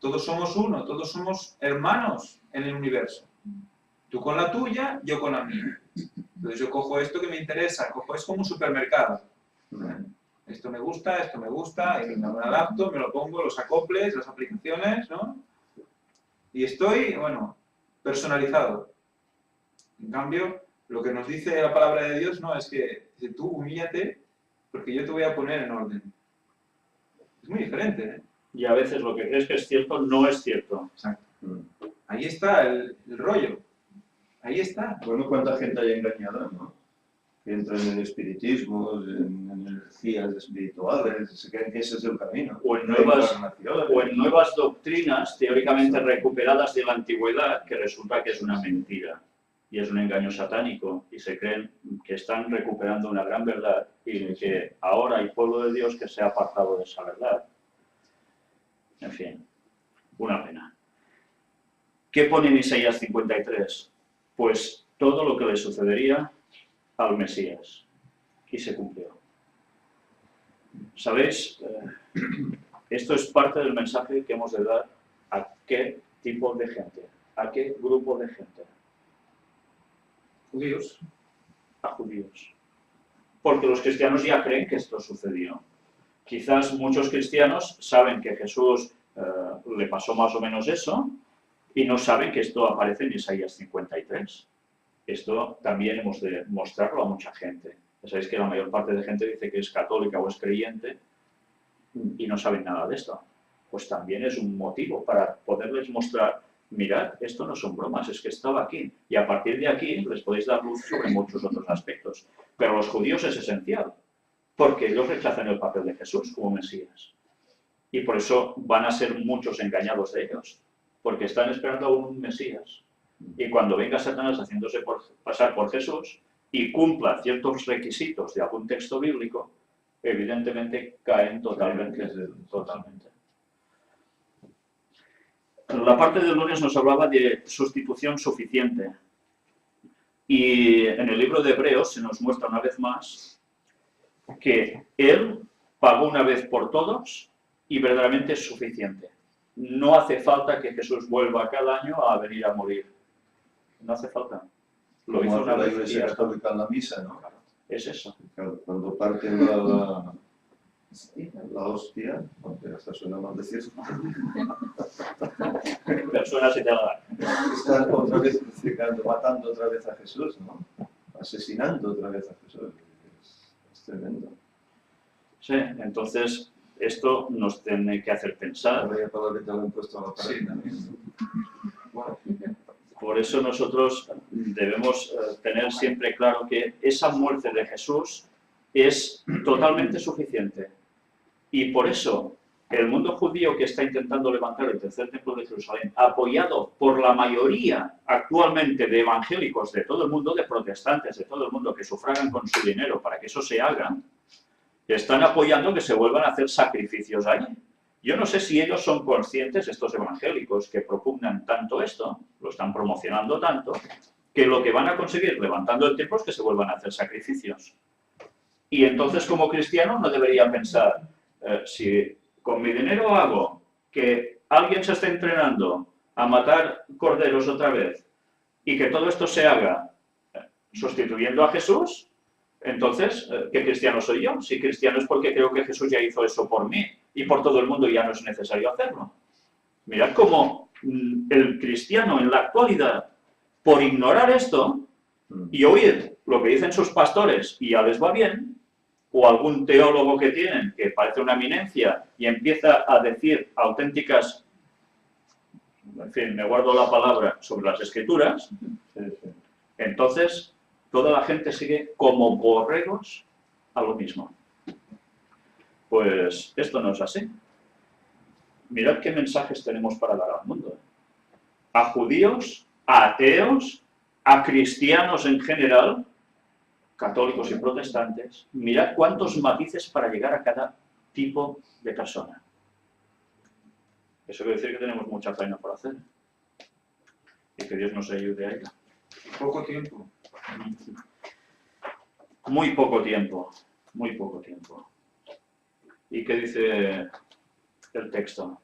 Todos somos uno, todos somos hermanos en el universo. Tú con la tuya, yo con la mía. Entonces yo cojo esto que me interesa, es como un supermercado. Esto me gusta, y me adapto, me lo pongo, los acoples, las aplicaciones, ¿no? Y estoy, bueno, personalizado. En cambio, lo que nos dice la palabra de Dios, no, es que tú humíllate porque yo te voy a poner en orden. Es muy diferente, ¿eh? Y a veces lo que crees que es cierto no es cierto. Exacto. Ahí está el rollo. Ahí está. Bueno, cuánta gente hay engañada, ¿no? Que entran en espiritismo, en energías espirituales, se creen que ese es el camino. O en nuevas doctrinas teóricamente recuperadas de la antigüedad, que resulta que es una mentira y es un engaño satánico, y se creen que están recuperando una gran verdad y que ahora hay pueblo de Dios que se ha apartado de esa verdad. En fin, una pena. ¿Qué pone en Isaías 53? Pues todo lo que le sucedería al Mesías. Y se cumplió. ¿Sabéis? Esto es parte del mensaje que hemos de dar a qué tipo de gente, a qué grupo de gente. Judíos. A judíos. Porque los cristianos ya creen que esto sucedió. Quizás muchos cristianos saben que Jesús le pasó más o menos eso, y no saben que esto aparece en Isaías 53. Esto también hemos de mostrarlo a mucha gente. Ya sabéis que la mayor parte de gente dice que es católica o es creyente y no saben nada de esto. Pues también es un motivo para poderles mostrar, mirad, esto no son bromas, es que estaba aquí. Y a partir de aquí les podéis dar luz sobre muchos otros aspectos. Pero los judíos es esencial, porque ellos rechazan el papel de Jesús como Mesías. Y por eso van a ser muchos engañados de ellos, porque están esperando a un Mesías. Y cuando venga Satanás haciéndose pasar por Jesús y cumpla ciertos requisitos de algún texto bíblico, evidentemente caen totalmente. La parte del lunes nos hablaba de sustitución suficiente. Y en el libro de Hebreos se nos muestra una vez más que Él pagó una vez por todos y verdaderamente es suficiente. No hace falta que Jesús vuelva cada año a venir a morir. No hace falta. Lo hizo una la vez y Iglesia ya está. Católica en la misa, ¿no? Es eso. Claro, cuando parten la hostia, aunque hasta suena mal decir, Personas y tal. están otra vez crucificando, matando otra vez a Jesús, ¿no? Asesinando otra vez a Jesús. Es tremendo. Sí, entonces esto nos tiene que hacer pensar. Vaya palabrita lo han puesto a la pared Sí. también. Bueno, Por eso nosotros debemos tener siempre claro que esa muerte de Jesús es totalmente suficiente. Y por eso el mundo judío que está intentando levantar el tercer templo de Jerusalén, apoyado por la mayoría actualmente de evangélicos de todo el mundo, de protestantes de todo el mundo que sufragan con su dinero para que eso se haga, están apoyando que se vuelvan a hacer sacrificios allí. Yo no sé si ellos son conscientes, estos evangélicos que propugnan tanto esto, lo están promocionando tanto, que lo que van a conseguir levantando el templo es que se vuelvan a hacer sacrificios. Y entonces, como cristiano, no debería pensar, si con mi dinero hago que alguien se esté entrenando a matar corderos otra vez y que todo esto se haga sustituyendo a Jesús, entonces, ¿qué cristiano soy yo? Si cristiano es porque creo que Jesús ya hizo eso por mí y por todo el mundo ya no es necesario hacerlo. Mirad cómo el cristiano en la actualidad, por ignorar esto y oír lo que dicen sus pastores y ya les va bien, o algún teólogo que tienen que parece una eminencia y empieza a decir auténticas, en fin, me guardo la palabra, sobre las escrituras, entonces toda la gente sigue como borregos a lo mismo. Pues esto no es así. Mirad qué mensajes tenemos para dar al mundo. A judíos, a ateos, a cristianos en general, católicos y protestantes. Mirad cuántos matices para llegar a cada tipo de persona. Eso quiere decir que tenemos mucha faena por hacer. Y que Dios nos ayude a ella. Poco tiempo. Muy poco tiempo, muy poco tiempo. ¿Y qué dice el texto?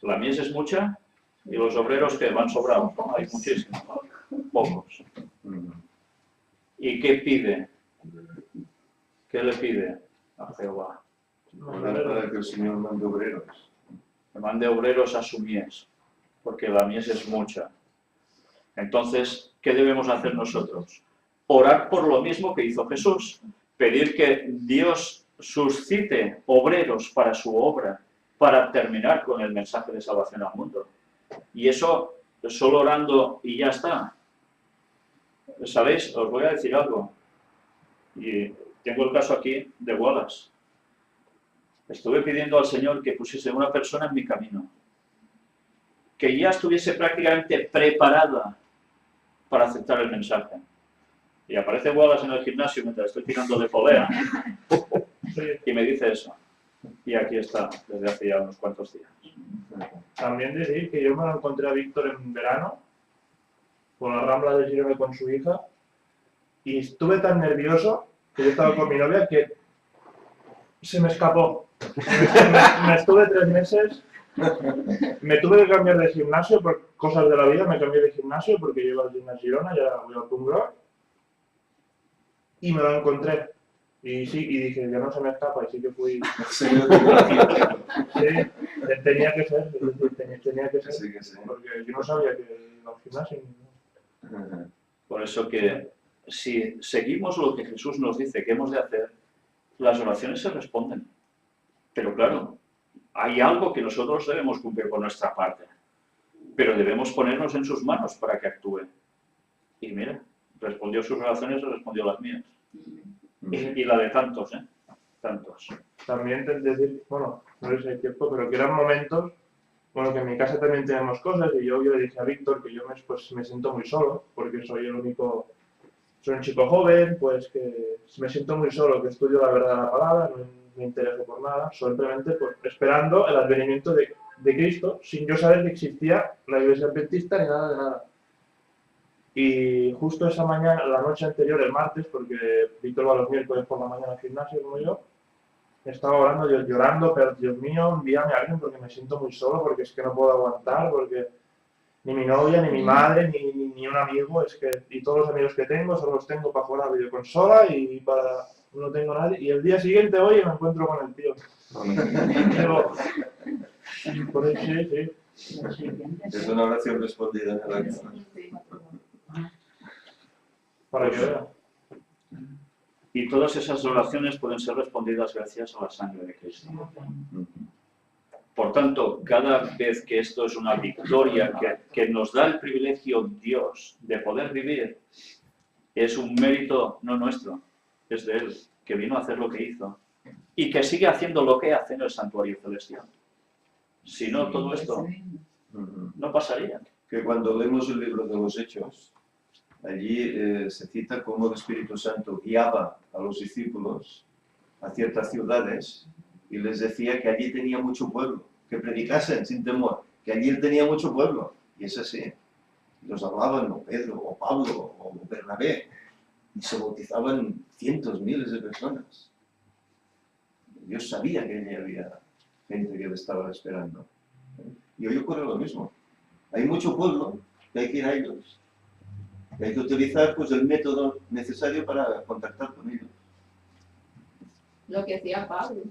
La mies es mucha y los obreros que van sobrados. Hay muchísimos, pocos. ¿Y qué pide? ¿Qué le pide a Jehová? orar para que el Señor mande obreros. Que mande obreros a su mies, porque la mies es mucha. Entonces, ¿qué debemos hacer nosotros? Orar por lo mismo que hizo Jesús, pedir que Dios suscite obreros para su obra, para terminar con el mensaje de salvación al mundo. Y eso, solo orando y ya está. ¿Sabéis? Os voy a decir algo. Y tengo el caso aquí de Wallace. Estuve pidiendo al Señor que pusiese una persona en mi camino, que ya estuviese prácticamente preparada para aceptar el mensaje. Y aparece Wallace en el gimnasio mientras estoy tirando de polea y me dice eso. Y aquí está, desde hace ya unos cuantos días. También decir que yo me lo encontré a Víctor en verano, por la Rambla de Girona con su hija, y estuve tan nervioso que yo estaba con mi novia que se me escapó. Me estuve 3 meses, me tuve que cambiar de gimnasio por cosas de la vida, me cambié de gimnasio porque yo iba al gimnasio Girona, ya voy al Pungro, y me lo encontré. Y sí, y dije, ya no se me escapa, y sí que fui. Sí, tenía que ser, tenía que ser, Sí que sí. porque yo no sabía que iba al gimnasio. Por eso que si seguimos lo que Jesús nos dice que hemos de hacer, las oraciones se responden. Pero claro, hay algo que nosotros debemos cumplir por nuestra parte. Pero debemos ponernos en sus manos para que actúe. Y mira, respondió sus oraciones y respondió las mías. Y la de tantos, ¿eh? tantos. También decir, bueno, no sé si es cierto, pero que eran momentos, bueno, que en mi casa también tenemos cosas y yo le dije a Víctor que yo me siento muy solo, porque soy el único, soy un chico joven, pues que me siento muy solo, que estudio la verdad de la palabra, no me intereso por nada, simplemente pues, esperando el advenimiento de Cristo, sin yo saber que existía la iglesia adventista ni nada de nada. Y justo esa mañana, la noche anterior, el martes, porque Víctor va los miércoles por la mañana al gimnasio como yo, estaba orando, yo llorando, pero Dios mío, envíame a alguien porque me siento muy solo, porque es que no puedo aguantar, porque ni mi novia, ni mi madre, ni un amigo, es que, y todos los amigos que tengo, solo los tengo para jugar a la videoconsola y para, no tengo nadie. Y el día siguiente voy y me encuentro con el tío. Digo, pues sí. Es una oración respondida en la casa. Para que vea. Y todas esas oraciones pueden ser respondidas gracias a la sangre de Cristo. Por tanto, cada vez que esto es una victoria que nos da el privilegio Dios de poder vivir, es un mérito no nuestro, es de Él, que vino a hacer lo que hizo y que sigue haciendo lo que hace en el santuario celestial. Si no, todo esto no pasaría. Que cuando leemos el libro de los Hechos, allí se cita cómo el Espíritu Santo guiaba a los discípulos a ciertas ciudades y les decía que allí tenía mucho pueblo, que predicasen sin temor, que allí él tenía mucho pueblo. Y es así. Los hablaban o Pedro, o Pablo, o Bernabé, y se bautizaban cientos, miles de personas. Dios sabía que allí había gente que le estaba esperando. Y hoy ocurre lo mismo. Hay mucho pueblo que hay que ir a ellos. Y hay que utilizar pues, el método necesario para contactar con ellos. Lo que hacía Pablo.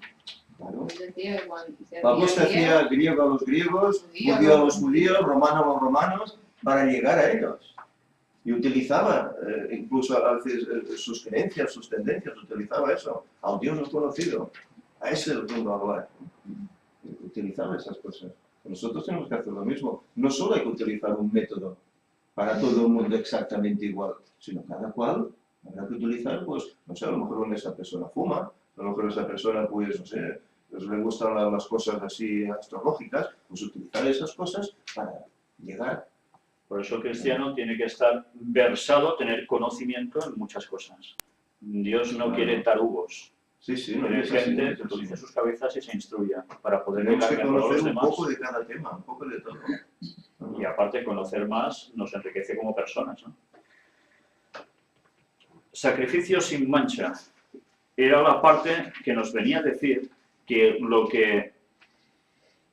Claro. Él decía, cuando Pablo se hacía griego a los griegos, judío a los judíos, romano a los romanos, para llegar a ellos. Y utilizaba incluso a veces sus creencias, sus tendencias, utilizaba eso. A un Dios no conocido. A ese el mundo hablar. Utilizaba esas cosas. Nosotros tenemos que hacer lo mismo. No solo hay que utilizar un método para todo el mundo exactamente igual, sino cada cual habrá que utilizar, pues, no sé, a lo mejor esa persona fuma, a lo mejor esa persona, pues, no sé, pues le gustan las cosas así astrológicas, pues utilizar esas cosas para llegar. Por eso el cristiano tiene que estar versado, tener conocimiento en muchas cosas. Dios no quiere tarugos. Sí, sí, no Quiere es así, gente es que así. utilice sus cabezas y se instruya para poder Tenemos llegar que mejor a los conocer un demás. poco de cada tema, un poco de todo. Y aparte, conocer más nos enriquece como personas, ¿no? Sacrificio sin mancha. Era la parte que nos venía a decir que lo que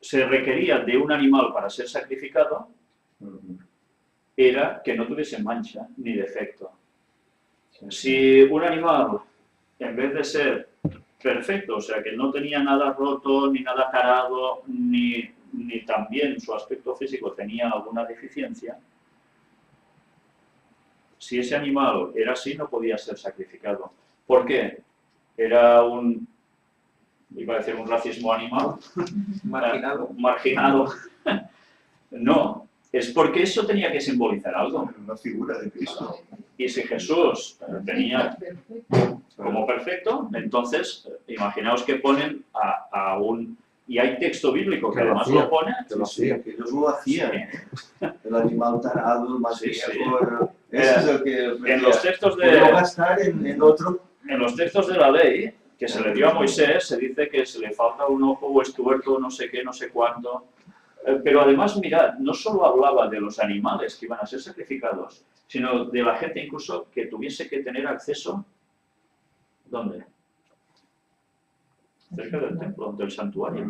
se requería de un animal para ser sacrificado era que no tuviese mancha ni defecto. Si un animal, en vez de ser perfecto, o sea, que no tenía nada roto, ni nada carado, ni también su aspecto físico tenía alguna deficiencia, si ese animal era así, no podía ser sacrificado. ¿Por qué? Era iba a decir un racismo animal. Marginado. Marginado. No, es porque eso tenía que simbolizar algo. Una figura de Cristo. Y si Jesús venía como perfecto, entonces imaginaos que ponen a un... Y hay texto bíblico que Que lo además hacía. lo pone. Que lo Sí, hacía. que ellos lo hacían. El animal tarado, el más Sí, sí. viejo. Ese es el que En los textos podemos gastar en otro. En los textos de la ley que se le dio a Moisés, se dice que se le falta un ojo o es tuerto, no sé qué, no sé cuánto. Pero además, mirad, no solo hablaba de los animales que iban a ser sacrificados, sino de la gente incluso que tuviese que tener acceso, ¿dónde? Cerca del templo, del santuario.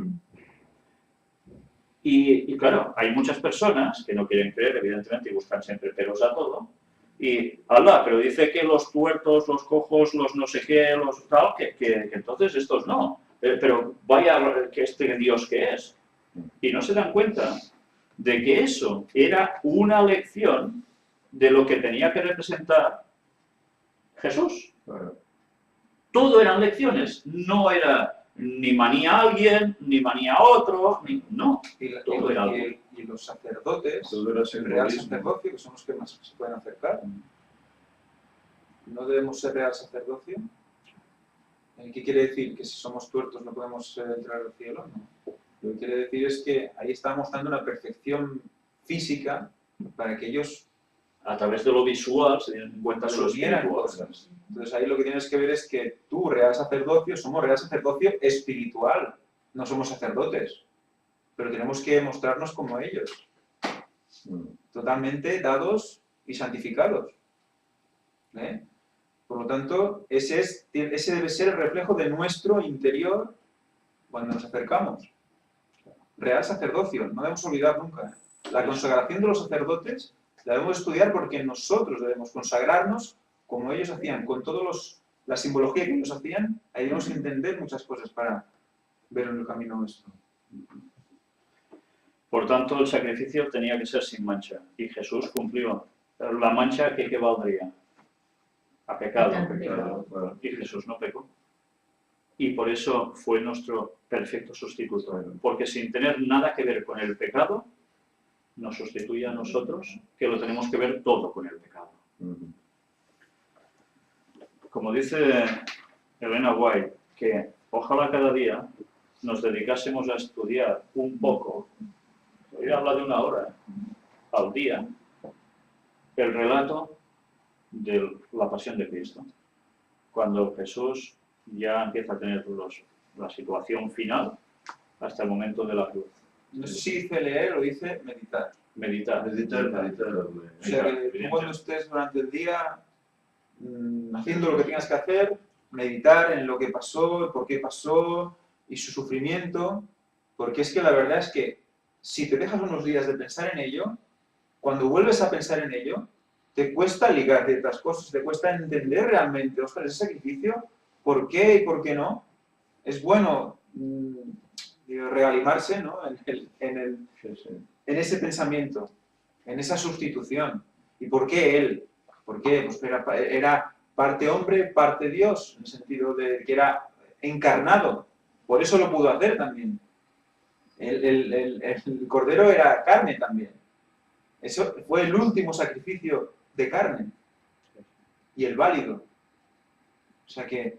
Y claro, hay muchas personas que no quieren creer, evidentemente, y buscan siempre peros a todo. Y, Allah, pero dice que los tuertos, los cojos, los no sé qué, los tal, que entonces estos no. Pero vaya que este Dios que es. Y no se dan cuenta de que eso era una lección de lo que tenía que representar Jesús. Todo eran lecciones, no era ni manía a alguien, ni manía a otro, no. Todo era algo. Y los sacerdotes, Todo era el real simbolismo. sacerdocio, que son los que más se pueden acercar. ¿No debemos ser real sacerdocio? ¿Qué quiere decir? ¿Que si somos tuertos no podemos entrar al cielo? No. Lo que quiere decir es que ahí está mostrando una perfección física para que ellos A través de lo visual se tienen en cuenta de lo asumieran espiritual. cosas. Entonces ahí lo que tienes que ver es que tú, real sacerdocio, somos real sacerdocio espiritual, no somos sacerdotes, pero tenemos que mostrarnos como ellos, totalmente dados y santificados. ¿Eh? Por lo tanto, ese debe ser el reflejo de nuestro interior cuando nos acercamos. Real sacerdocio, no debemos olvidar nunca. La consagración de los sacerdotes la debemos estudiar porque nosotros debemos consagrarnos como ellos hacían, con todos la simbología que ellos hacían. Ahí debemos entender muchas cosas para ver en el camino nuestro. Por tanto, el sacrificio tenía que ser sin mancha. Y Jesús cumplió. Pero la mancha, ¿qué valdría? A pecado. Claro. Y Jesús no pecó. Y por eso fue nuestro perfecto sustituto. Porque sin tener nada que ver con el pecado, nos sustituye a nosotros, que lo tenemos que ver todo con el pecado. Como dice Elena White, que ojalá cada día nos dedicásemos a estudiar un poco, ella habla de 1 hora al día, el relato de la pasión de Cristo. Cuando Jesús ya empieza a tener la situación final hasta el momento de la cruz. No sé si dice leer o dice meditar. Meditar. O sea, que tú cuando estés durante el día haciendo lo que tengas que hacer, meditar en lo que pasó, por qué pasó y su sufrimiento, porque es que la verdad es que si te dejas unos días de pensar en ello, cuando vuelves a pensar en ello, te cuesta ligar ciertas cosas, te cuesta entender realmente, ostras, ese sacrificio, ¿por qué y por qué no? Es bueno reanimarse, ¿no? en ese pensamiento, en esa sustitución. ¿Y por qué él? ¿Por qué? Pues era parte hombre, parte Dios, en el sentido de que era encarnado. Por eso lo pudo hacer también. El cordero era carne también. Eso fue el último sacrificio de carne. Y el válido. O sea que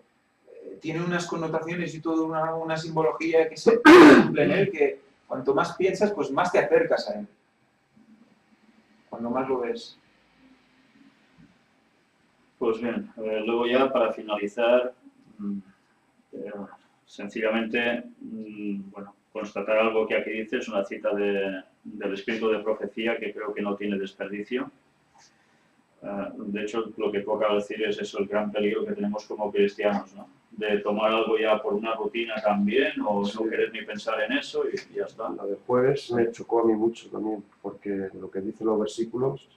tiene unas connotaciones y toda una simbología que se cumple en él, que cuanto más piensas, pues más te acercas a él. Cuando más lo ves. Pues bien, luego ya para finalizar, sencillamente, bueno, constatar algo que aquí dice, es una cita del Espíritu de Profecía que creo que no tiene desperdicio. De hecho, lo que tú acabas de decir es eso, el gran peligro que tenemos como cristianos, ¿no? De tomar algo ya por una rutina también, o Sí. no querer ni pensar en eso y ya está. La de jueves me chocó a mí mucho también, porque lo que dicen los versículos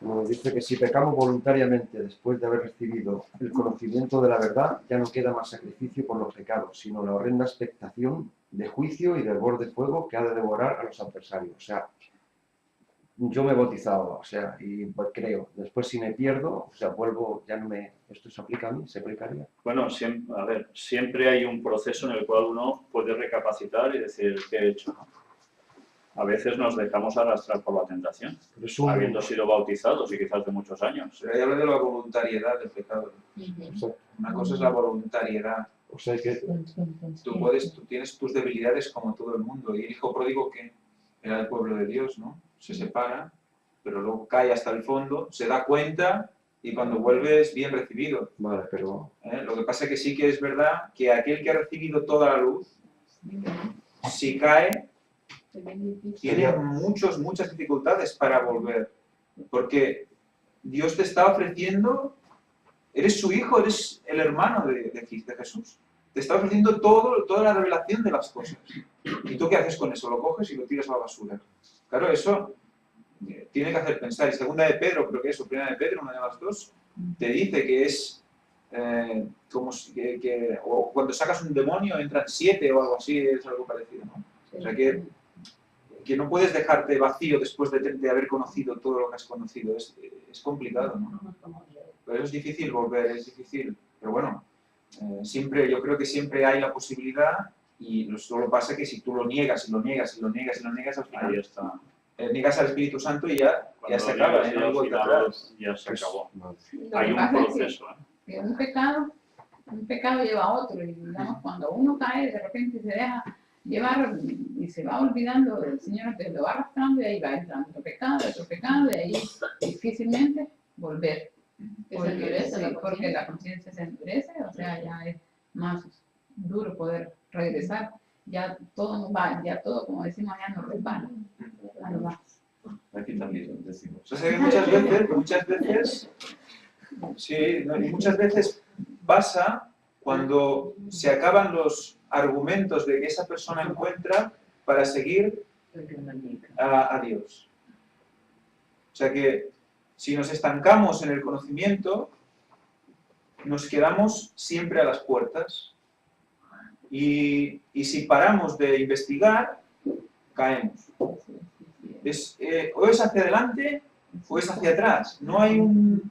nos dice que si pecamos voluntariamente después de haber recibido el conocimiento de la verdad, ya no queda más sacrificio por los pecados, sino la horrenda expectación de juicio y del borde de fuego que ha de devorar a los adversarios. O sea, yo me he bautizado, o sea, y pues creo, después si me pierdo, o sea, vuelvo, ya no me... ¿Esto se aplica a mí? ¿Se aplicaría? Bueno, siempre hay un proceso en el cual uno puede recapacitar y decir qué he hecho, ¿no? A veces nos dejamos arrastrar por la tentación, Pero es habiendo sido bautizados y quizás de muchos años. Pero ahí habla de la voluntariedad del pecado. Una cosa es la voluntariedad. O sea, que Tú tienes tus debilidades como todo el mundo. Y el hijo pródigo, que era el pueblo de Dios, ¿no? Se separa, pero luego cae hasta el fondo, se da cuenta y cuando vuelve es bien recibido. vale, pero Lo que pasa es que sí que es verdad que aquel que ha recibido toda la luz, si cae, tiene muchas dificultades para volver. Porque Dios te está ofreciendo, eres su hijo, eres el hermano de Jesús. Te está ofreciendo toda la revelación de las cosas. ¿Y tú qué haces con eso? Lo coges y lo tiras a la basura. Claro, eso tiene que hacer pensar. Y segunda de Pedro, creo que es, o primera de Pedro, una de las dos, te dice que es como o cuando sacas un demonio entran 7 o algo así, es algo parecido, ¿no? O sea que no puedes dejarte vacío después de haber conocido todo lo que has conocido. Es complicado, ¿no? Pero es difícil volver, es difícil. Pero bueno, yo creo que siempre hay la posibilidad y solo pasa que si tú lo niegas y lo niegas y lo niegas y lo niegas, al final Ahí está. niegas al Espíritu Santo y ya Cuando se lo acaba, niegas, no hay al vuelta final atrás. ya se acabó. vale. Lo Hay que un pasa es proceso, ¿eh? que un pecado un pecado lleva a otro, y digamos, cuando uno cae, de repente se deja llevar y se va olvidando del Señor, que lo va arrastrando y ahí va entrando otro pecado, y ahí difícilmente volver. Que se endurece la Porque conciencia. la conciencia se endurece, o sea, ya es más duro poder regresar. Ya todo va, ya todo, como decimos, ya no resbala. Ya no va. Aquí también decimos. O sea que muchas veces, sí, ¿no? Y muchas veces pasa cuando se acaban los argumentos de que esa persona encuentra para seguir a Dios. O sea que si nos estancamos en el conocimiento, nos quedamos siempre a las puertas. Y si paramos de investigar, caemos. O es hacia adelante o es hacia atrás. No hay un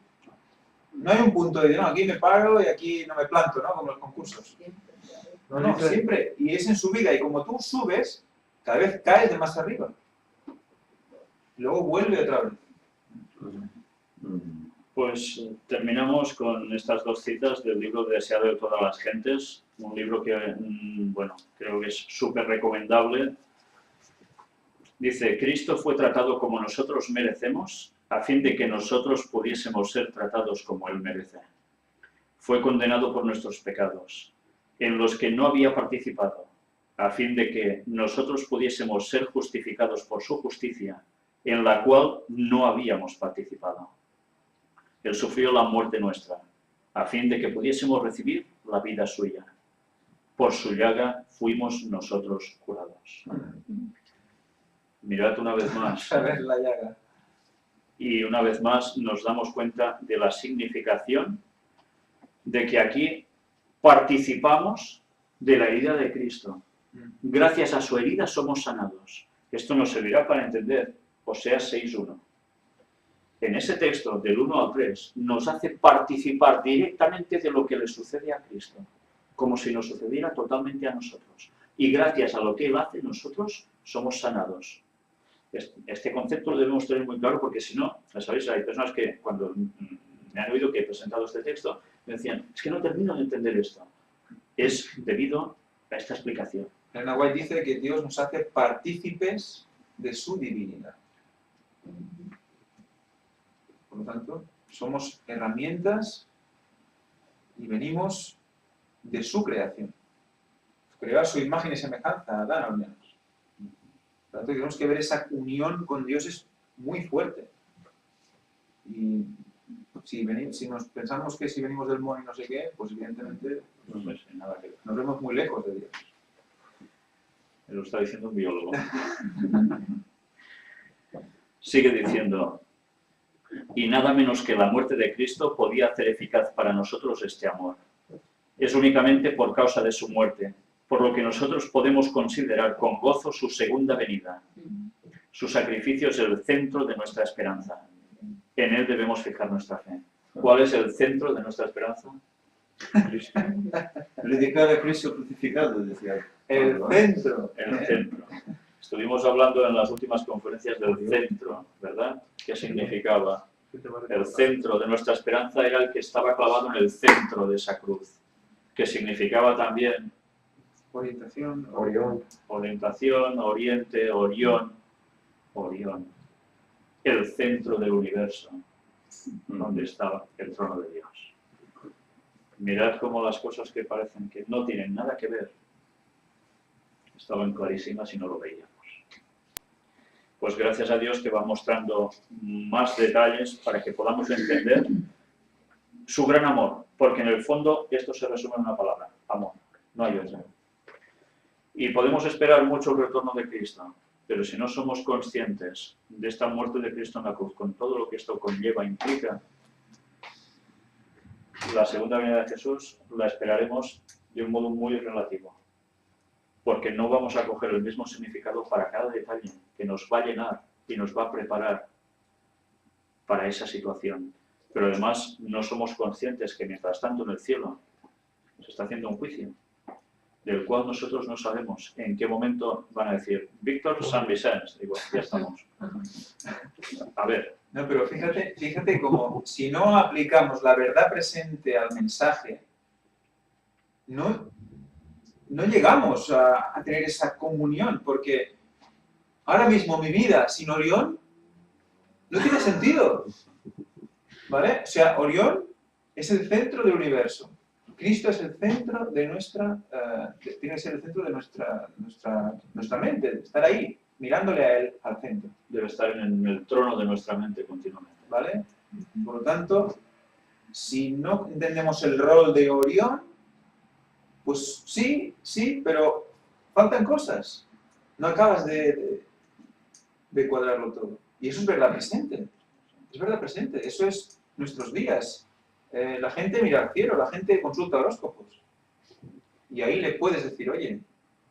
punto de, no, aquí me paro y aquí no me planto, ¿no? Como los concursos. No, siempre. Y es en subida. Y como tú subes, cada vez caes de más arriba. Luego vuelve otra vez. Pues terminamos con estas dos citas del libro Deseado de todas las gentes, un libro que, bueno, creo que es súper recomendable. Dice, Cristo fue tratado como nosotros merecemos, a fin de que nosotros pudiésemos ser tratados como Él merece. Fue condenado por nuestros pecados, en los que no había participado, a fin de que nosotros pudiésemos ser justificados por su justicia, en la cual no habíamos participado. Él sufrió la muerte nuestra, a fin de que pudiésemos recibir la vida suya. Por su llaga fuimos nosotros curados. Mirad una vez más. A ver la llaga. Y una vez más nos damos cuenta de la significación de que aquí participamos de la herida de Cristo. Gracias a su herida somos sanados. Esto nos servirá para entender Oseas 6.1. En ese texto, del 1 al 3, nos hace participar directamente de lo que le sucede a Cristo, como si nos sucediera totalmente a nosotros. Y gracias a lo que Él hace, nosotros somos sanados. Este concepto lo debemos tener muy claro porque si no, ya sabéis, hay personas que cuando me han oído que he presentado este texto, me decían, es que no termino de entender esto. Es debido a esta explicación. Elena White dice que Dios nos hace partícipes de su divinidad. Por lo tanto, somos herramientas y venimos de su creación. Creó a su imagen y semejanza, a Adán al menos. Por lo tanto, tenemos que ver esa unión con Dios es muy fuerte. Y si nos pensamos que si venimos del mono y no sé qué, pues evidentemente Nada que ver. nos vemos muy lejos de Dios. Me lo está diciendo un biólogo. Sigue diciendo, y nada menos que la muerte de Cristo podía hacer eficaz para nosotros este amor. Es únicamente por causa de su muerte, por lo que nosotros podemos considerar con gozo su segunda venida. Su sacrificio es el centro de nuestra esperanza. En él debemos fijar nuestra fe. ¿Cuál es el centro de nuestra esperanza? Predicar a Cristo crucificado, decía. El centro. El centro. Estuvimos hablando en las últimas conferencias del centro, ¿verdad? ¿Qué significaba? El centro de nuestra esperanza era el que estaba clavado en el centro de esa cruz, que significaba también Orientación. Orión. orientación, oriente, Orión, Orión, el centro del universo, donde estaba el trono de Dios. Mirad cómo las cosas que parecen que no tienen nada que ver, estaban clarísimas y no lo veíamos. Pues gracias a Dios que va mostrando más detalles para que podamos entender su gran amor, porque en el fondo esto se resume en una palabra, amor, no hay otra. Y podemos esperar mucho el retorno de Cristo, pero si no somos conscientes de esta muerte de Cristo en la cruz, con todo lo que esto conlleva, implica, la segunda venida de Jesús la esperaremos de un modo muy relativo, porque no vamos a coger el mismo significado para cada detalle que nos va a llenar y nos va a preparar para esa situación. Pero además no somos conscientes que mientras tanto en el cielo se está haciendo un juicio, del cual nosotros no sabemos en qué momento van a decir Víctor San Vicente. Digo, ya estamos. A ver. No, pero fíjate como si no aplicamos la verdad presente al mensaje, no llegamos a tener esa comunión, porque ahora mismo mi vida sin Orión no tiene sentido, ¿vale? O sea, Orión es el centro del universo. Cristo es el centro de tiene que ser el centro de nuestra mente, estar ahí, mirándole a Él, al centro. Debe estar en el trono de nuestra mente continuamente. ¿Vale? Por lo tanto, si no entendemos el rol de Orión, pues sí, pero faltan cosas. No acabas de cuadrarlo todo. Y eso es verdad presente. Es verdad presente. Eso es nuestros días. La gente mira al cielo, la gente consulta horóscopos. Y ahí le puedes decir, oye,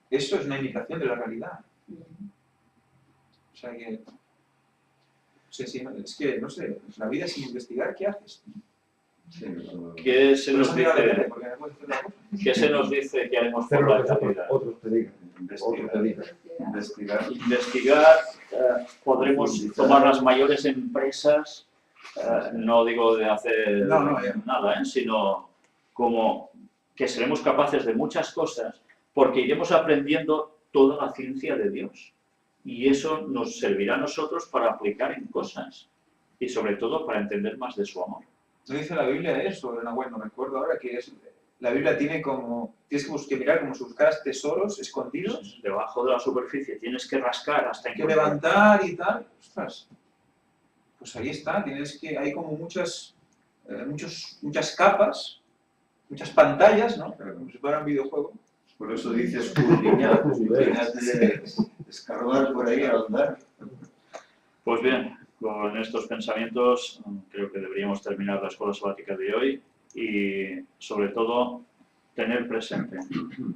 eso es una indicación de la realidad. O sea que... es que, no sé, la vida sin investigar, ¿qué haces? Sí, ¿Qué se nos Por eso mira la tele, dice, porque no puedes hacer la cosa. qué se nos dice que haremos Hacer por lo la que eternidad? otros te digan. Otros te digan. investigar. Investigar, podremos tomar las mayores empresas, no digo de hacer nada, sino como que seremos capaces de muchas cosas porque iremos aprendiendo toda la ciencia de Dios. Y eso nos servirá a nosotros para aplicar en cosas y sobre todo para entender más de su amor. ¿No dice la Biblia eso? No recuerdo ahora, la Biblia tiene como, tienes que mirar como si buscaras tesoros escondidos, Debajo de la superficie tienes que rascar hasta hay que encontrar. levantar y tal. Ostras, pues ahí está, hay como muchas capas, muchas pantallas, ¿no? Como si fuera un videojuego. Por eso dices escudriñar, de escarbar por ahí, andar. Pues bien, con estos pensamientos creo que deberíamos terminar la escuela sabática de hoy y sobre todo tener presente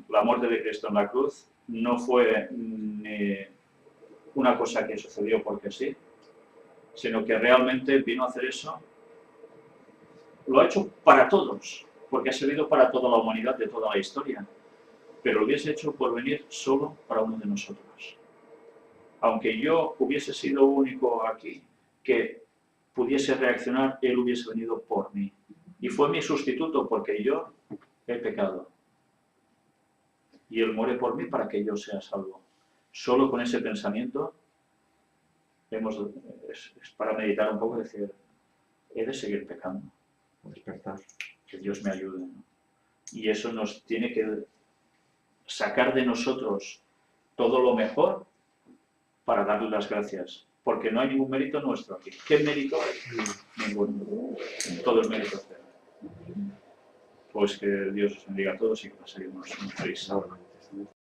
la muerte de Cristo en la cruz no fue ni una cosa que sucedió porque sí, sino que realmente vino a hacer eso, lo ha hecho para todos, porque ha servido para toda la humanidad de toda la historia, pero lo hubiese hecho por venir solo para uno de nosotros. Aunque yo hubiese sido único aquí que pudiese reaccionar, Él hubiese venido por mí. Y fue mi sustituto porque yo he pecado. Y Él muere por mí para que yo sea salvo. Solo con ese pensamiento es para meditar un poco y decir, he de seguir pecando. Despertar. Que Dios me ayude, ¿no? Y eso nos tiene que sacar de nosotros todo lo mejor para darle las gracias, porque no hay ningún mérito nuestro aquí. ¿Qué mérito hay? Ninguno. Todo es mérito de Él. Pues que Dios os bendiga a todos y que paséis un feliz sábado.